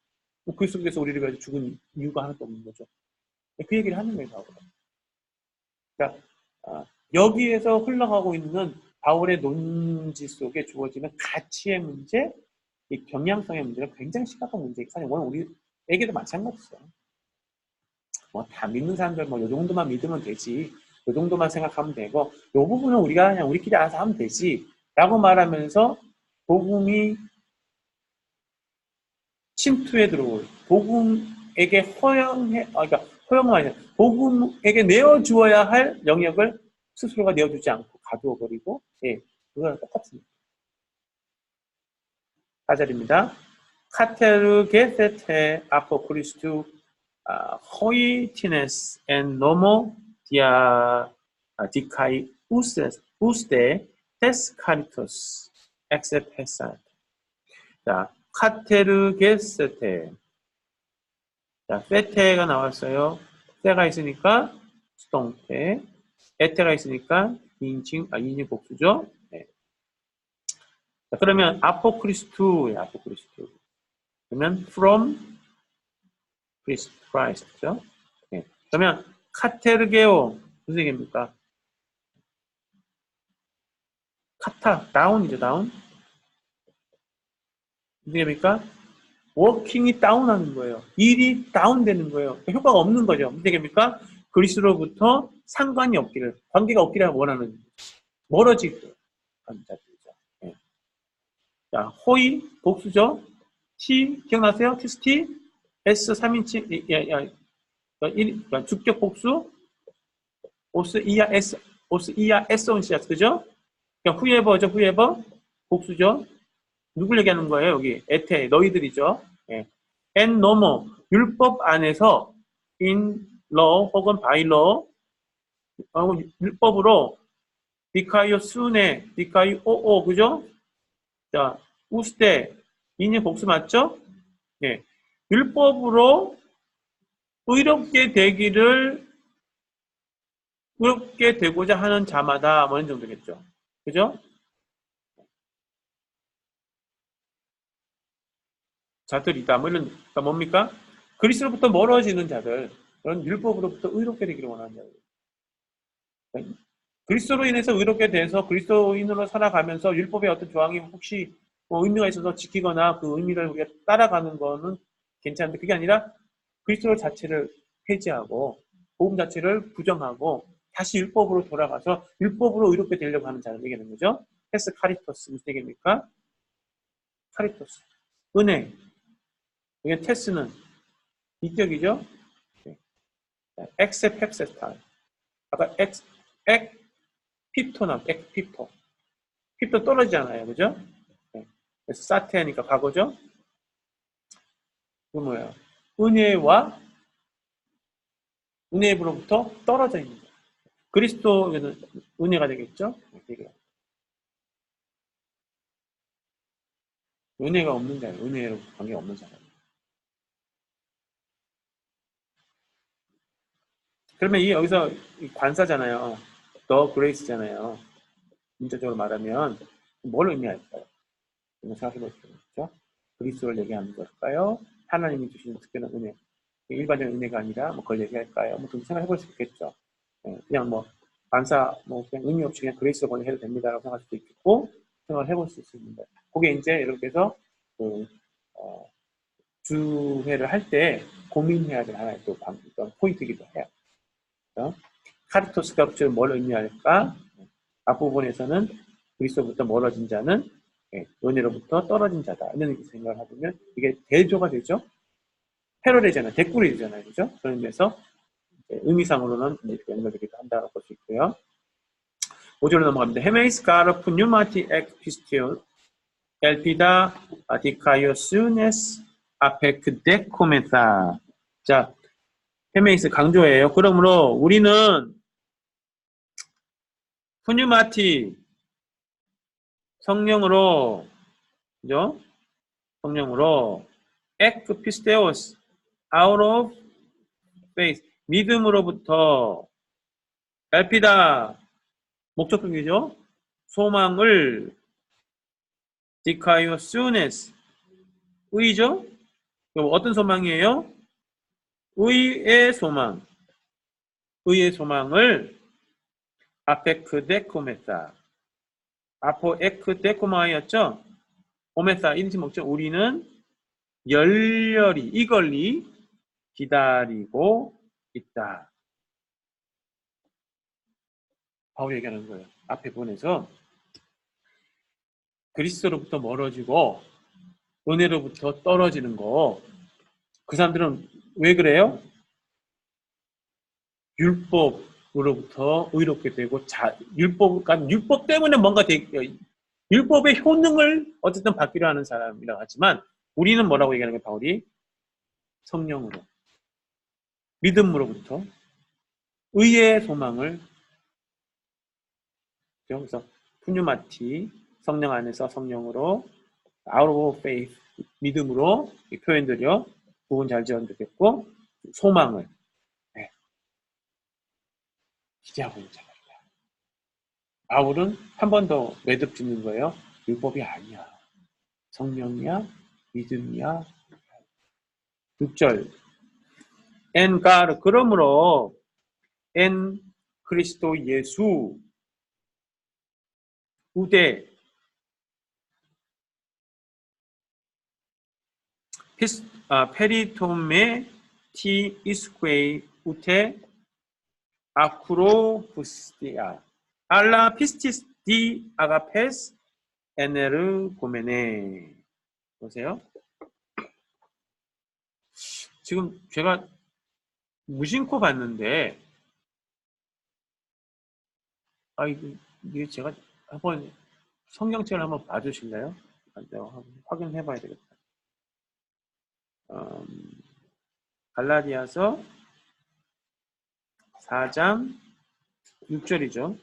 그 속에서 우리를 위해서 죽은 이유가 하나도 없는 거죠. 그 얘기를 하는 거예요. 바울은. 그러니까 여기에서 흘러가고 있는 바울의 논지 속에 주어지는 가치의 문제, 이 경향성의 문제가 굉장히 심각한 문제이기 때문에 오늘 우리에게도 마찬가지죠. 뭐 다 믿는 사람들 뭐 요 정도만 믿으면 되지, 요 정도만 생각하면 되고, 요 부분은 우리가 그냥 우리끼리 알아서 하면 되지라고 말하면서 복음이 침투에 들어올, 복음에게 그러니까 허용은 아니라 복음에게 내어주어야 할 영역을 스스로가 내어주지 않고 가두어 버리고, 예, 그거랑 똑같습니다. 4절입니다. 카테르게세테 아포크리스투 호이티네스 엔 노모 디카이 우스데 테스카리토스 엑세페사. 자, 카테르게세테. 자, 세테가 나왔어요. 세가 있으니까 수동태, 에테가 있으니까 인칭 복수죠. 네. 자, 그러면 아포크리스투, 아포크리스투. 그러면 from Christ죠. 네. 그러면 카테르게오 무슨 얘기입니까? 카타 다운이죠, 다운. 무슨 얘기입니까? 워킹이 다운하는 거예요. 일이 다운되는 거예요. 효과가 없는 거죠. 무슨 얘기입니까? 그리스로부터 상관이 없기를, 관계가 없기를 원하는, 멀어지고 하는 자들이죠. 네. 자, 호이 복수죠. T 기억나세요? TST S 3인칭 주격 복수 오스 이야 S 온시야, 그죠? 그러니까 후에버죠, 후에버 복수죠. 누굴 얘기하는 거예요? 여기 에테 너희들이죠. 예. 엔 노모 율법 안에서 in law 혹은 by law 율법으로 디카이오 순에 디카이 오오 그죠? 자 우스테 인의 복수 맞죠? 예. 율법으로 의롭게 되고자 하는 자마다 뭐 이런 정도겠죠. 그죠? 자들이다. 뭐 이런, 그러니까 뭡니까? 그리스도로부터 멀어지는 자들, 그런 율법으로부터 의롭게 되기를 원하는 자들. 그러니까 그리스도로 인해서 의롭게 돼서 그리스도인으로 살아가면서 율법의 어떤 조항이 혹시 뭐 의미가 있어서 지키거나 그 의미를 우리가 따라가는 거는 괜찮은데 그게 아니라 그리스도 자체를 폐지하고 복음 자체를 부정하고 다시 율법으로 돌아가서 율법으로 의롭게 되려고 하는 자를 얘기하는 거죠. 테스 카리토스 무슨 얘기입니까? 카리토스 은혜. 이게 테스는 이격이죠. 엑세 펩세스탈. 아까 피토나 피토. 피토 떨어지잖아요, 그죠? 그래서 사테니까 과거죠. 그 뭐예요? 은혜로부터 떨어져 있는 거예요. 그리스도에는 은혜가 되겠죠. 은혜가 없는 자예요. 은혜로부터 관계가 없는 자예요. 그러면 여기서 관사잖아요. 더 그레이스잖아요. 문자적으로 말하면 뭘 의미할까요? 생각해 보시죠. 그리스도를 얘기하는 걸까요? 하나님이 주시는 특별한 은혜, 일반적인 은혜가 아니라 뭐 그걸 얘기할까요? 뭐 그렇게 생각해 볼 수 있겠죠. 그냥 뭐 관사 뭐 그냥 의미 없이 그냥 그리스도 번역 해도 됩니다라고 생각할 수도 있겠고 생각을 해볼 수 있습니다. 그게 이제 이렇게서 그 주회를 할 때 고민해야 될 하나의 또 포인트이기도 해요. 카리토스가 뭘 의미할까? 앞부분에서는 그리스도부터 멀어진 자는 은혜로부터 떨어진 자다. 이런 생각을 해보면 이게 대조가 되죠. 패러레잖아요. 대꾸리 되잖아요. 그죠? 그런 데서 의미상으로는 이렇게 연결되기도 한다고 볼 수 있고요. 5절로 넘어갑니다. 헤메이스 가르프 뉴마티 엑피스티오 엘피다 디카이오스네스 아페크데코메타. 자, 헤메이스 강조예요. 그러므로 우리는 푸뉴마티 성령으로, 그죠? 성령으로 ek pisteos out of faith 믿음으로부터 엘피다 목적격이죠. 소망을 dikaiosunes 의죠. 그럼 어떤 소망이에요? 의의 소망. 의의 소망을 아페크데코메사 아포에크데코마이었죠. 오메사 이것이 뭐죠? 우리는 열렬히 이걸리 기다리고 있다. 바울이 얘기하는 거예요. 앞에 보내서 그리스도로부터 멀어지고 은혜로부터 떨어지는 거. 그 사람들은 왜 그래요? 율법으로부터 의롭게 되고 율법 때문에 뭔가 율법의 효능을 어쨌든 받기로 하는 사람이라고 하지만 우리는 뭐라고 얘기하는 거예요? 바울이 성령으로 믿음으로부터 의의 소망을 그래서 푸뉴마티 성령 안에서 성령으로 out of faith 믿음으로 이 표현들이요. 부분 잘 지어주겠고 소망을 기대하고 있는 자입니다. 바울은 한 번 더 매듭 짓는 거예요. 율법이 아니야. 성령이야, 믿음이야. 6절. 엔 가르 그러므로 엔 그리스도 예수 우대 페리토메 티 이스퀘이 우테 아쿠로부스티아 알라 피스티스 디 아가페스 에네르 고메네. 보세요. 지금 제가 무심코 봤는데 이게 제가 한번 성경책을 한번 봐주실래요? 확인해 봐야 되겠다. 갈라디아서 4장 6절이죠.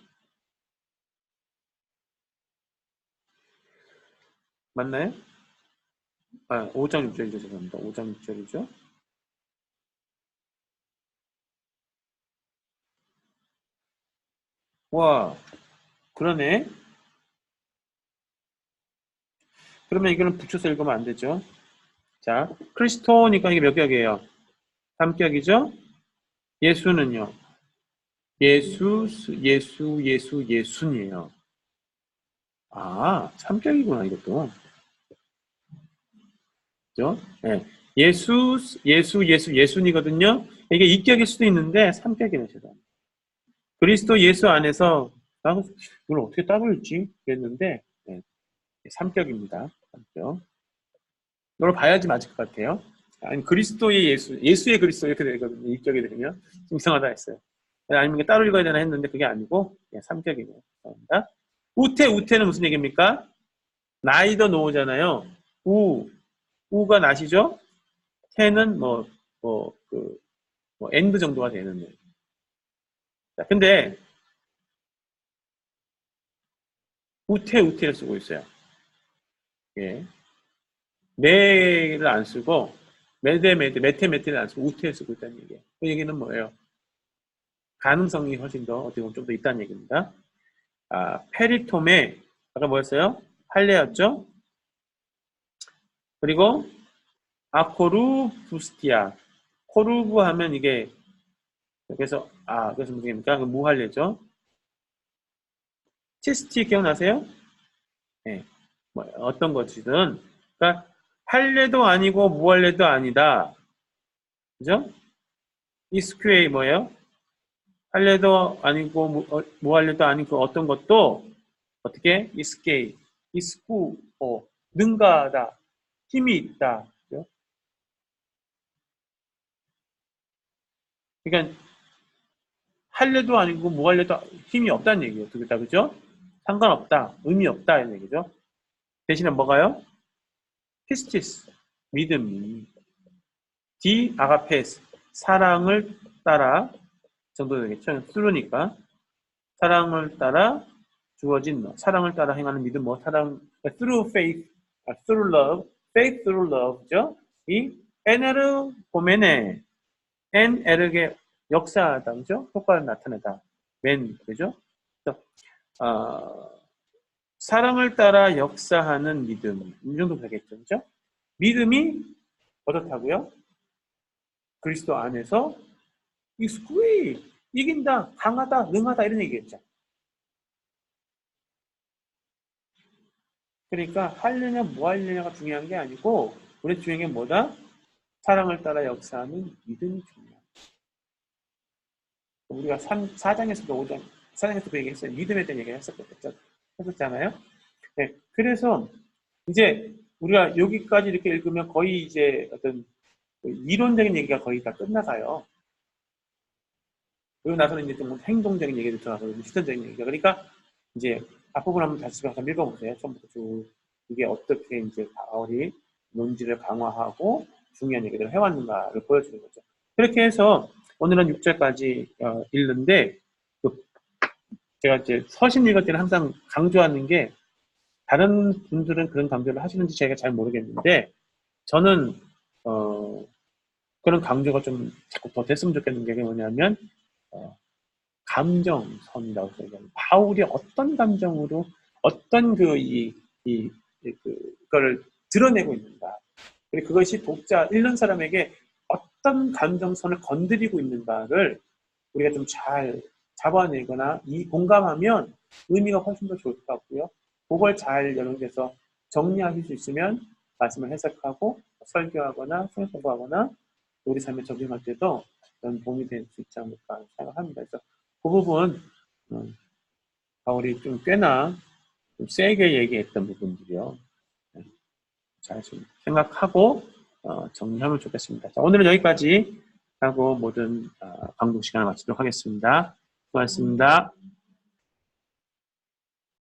맞나요? 5장 6절이죠. 죄송합니다. 5장 6절이죠. 와, 그러네. 그러면 이거는 붙여서 읽으면 안 되죠. 자, 크리스토니까 이게 몇 격이에요? 3격이죠? 예수는요? 예수이에요. 아, 3격이구나, 이것도. 그죠? 네. 예수니거든요. 이게 2격일 수도 있는데 3격이네, 제가. 그리스도 예수 안에서, 이걸 어떻게 따로 읽지? 그랬는데, 네. 3격입니다. 3격. 이걸 봐야지 맞을 것 같아요. 아니, 그리스도의 예수의 그리스도 이렇게 되거든요. 2격이 되면. 좀 이상하다 했어요. 아니면 따로 읽어야 되나 했는데 그게 아니고, 3격이네요. 감사합니다. 우태는 무슨 얘기입니까? 나이더 노잖아요. 우가 나시죠? 태는 엔드 정도가 되는 거예요. 자, 근데 우태를 쓰고 있어요. 예. 매를 안 쓰고 메테를 안 쓰고 우태를 쓰고 있다는 얘기예요. 그 얘기는 뭐예요? 가능성이 훨씬 더 어떻게 보면 좀 더 있다는 얘기입니다. 페리톰에 아까 뭐였어요? 할례였죠? 그리고 아코루부스티아 코루브 하면 이게 그래서 무슨 얘기입니까? 무할례죠. 티스티 기억나세요? 네. 뭐 어떤 것이든 그러니까 할례도 아니고 무할례도 아니다. 그죠? 이스큐에이 뭐예요? 할례도 아니고 무할례도 아니고 어떤 것도 어떻게 이스케이 이스쿠 능가하다 힘이 있다. 그죠? 그러니까 할례도 아니고 무할례도 힘이 없다는 얘기예요. 두 개 다 그죠? 상관없다, 의미 없다 이런 얘기죠. 대신에 뭐가요? 피스티스 믿음이 디 아가페스 사랑을 따라 정도 되겠죠. 쓰르니까 사랑을 따라 주어진 사랑을 따라 행하는 믿음, 사랑, through faith, through love, faith through love죠. 이 에네르 보메네, 엔 에르게 역사하다, 그죠? 효과를 나타내다, 맨, 그죠? 그래서, 사랑을 따라 역사하는 믿음, 이 정도 되겠죠, 그죠? 믿음이 어떻다고요? 그리스도 안에서 이긴다, 강하다, 능하다 이런 얘기겠죠. 그러니까 하려냐 뭐 하려냐가 중요한 게 아니고 우리 중요한 게 뭐다? 사랑을 따라 역사하는 믿음이 중요합니다. 우리가 4장에서도 5장, 4장에서도 그 얘기했어요. 믿음에 대한 얘기를 했었잖아요. 네, 그래서 이제 우리가 여기까지 이렇게 읽으면 거의 이제 어떤 이론적인 얘기가 거의 다 끝나가요. 그리고 나서는 이제 좀 행동적인 얘기도 들어가서 실천적인 얘기가. 그러니까 이제 앞부분 한번 다시 가서 읽어보세요. 처음부터 쭉 이게 어떻게 이제 바울이 논지를 강화하고 중요한 얘기들을 해왔는가를 보여주는 거죠. 그렇게 해서 오늘은 6절까지 읽는데 제가 이제 서신 읽을 때는 항상 강조하는 게 다른 분들은 그런 강조를 하시는지 제가 잘 모르겠는데 저는 그런 강조가 좀 자꾸 더 됐으면 좋겠는 게 뭐냐면 감정선이라고 얘기하는 바울이 어떤 감정으로 어떤 그거를 드러내고 있는가. 그리고 그것이 독자 읽는 사람에게 어떤 감정선을 건드리고 있는가를 우리가 좀 잘 잡아내거나 공감하면 의미가 훨씬 더 좋을 것 같고요. 그걸 잘 여러분께서 정리하실 수 있으면 말씀을 해석하고 설교하거나 성경공부하거나 우리 삶에 적용할 때도 그런 도움이 될 수 있지 않을까 생각합니다. 그래서 그 부분 바울이 좀 꽤나 좀 세게 얘기했던 부분들이요. 잘 좀 생각하고 정리하면 좋겠습니다. 자, 오늘은 여기까지 하고 모든 강독 시간을 마치도록 하겠습니다. 수고하셨습니다.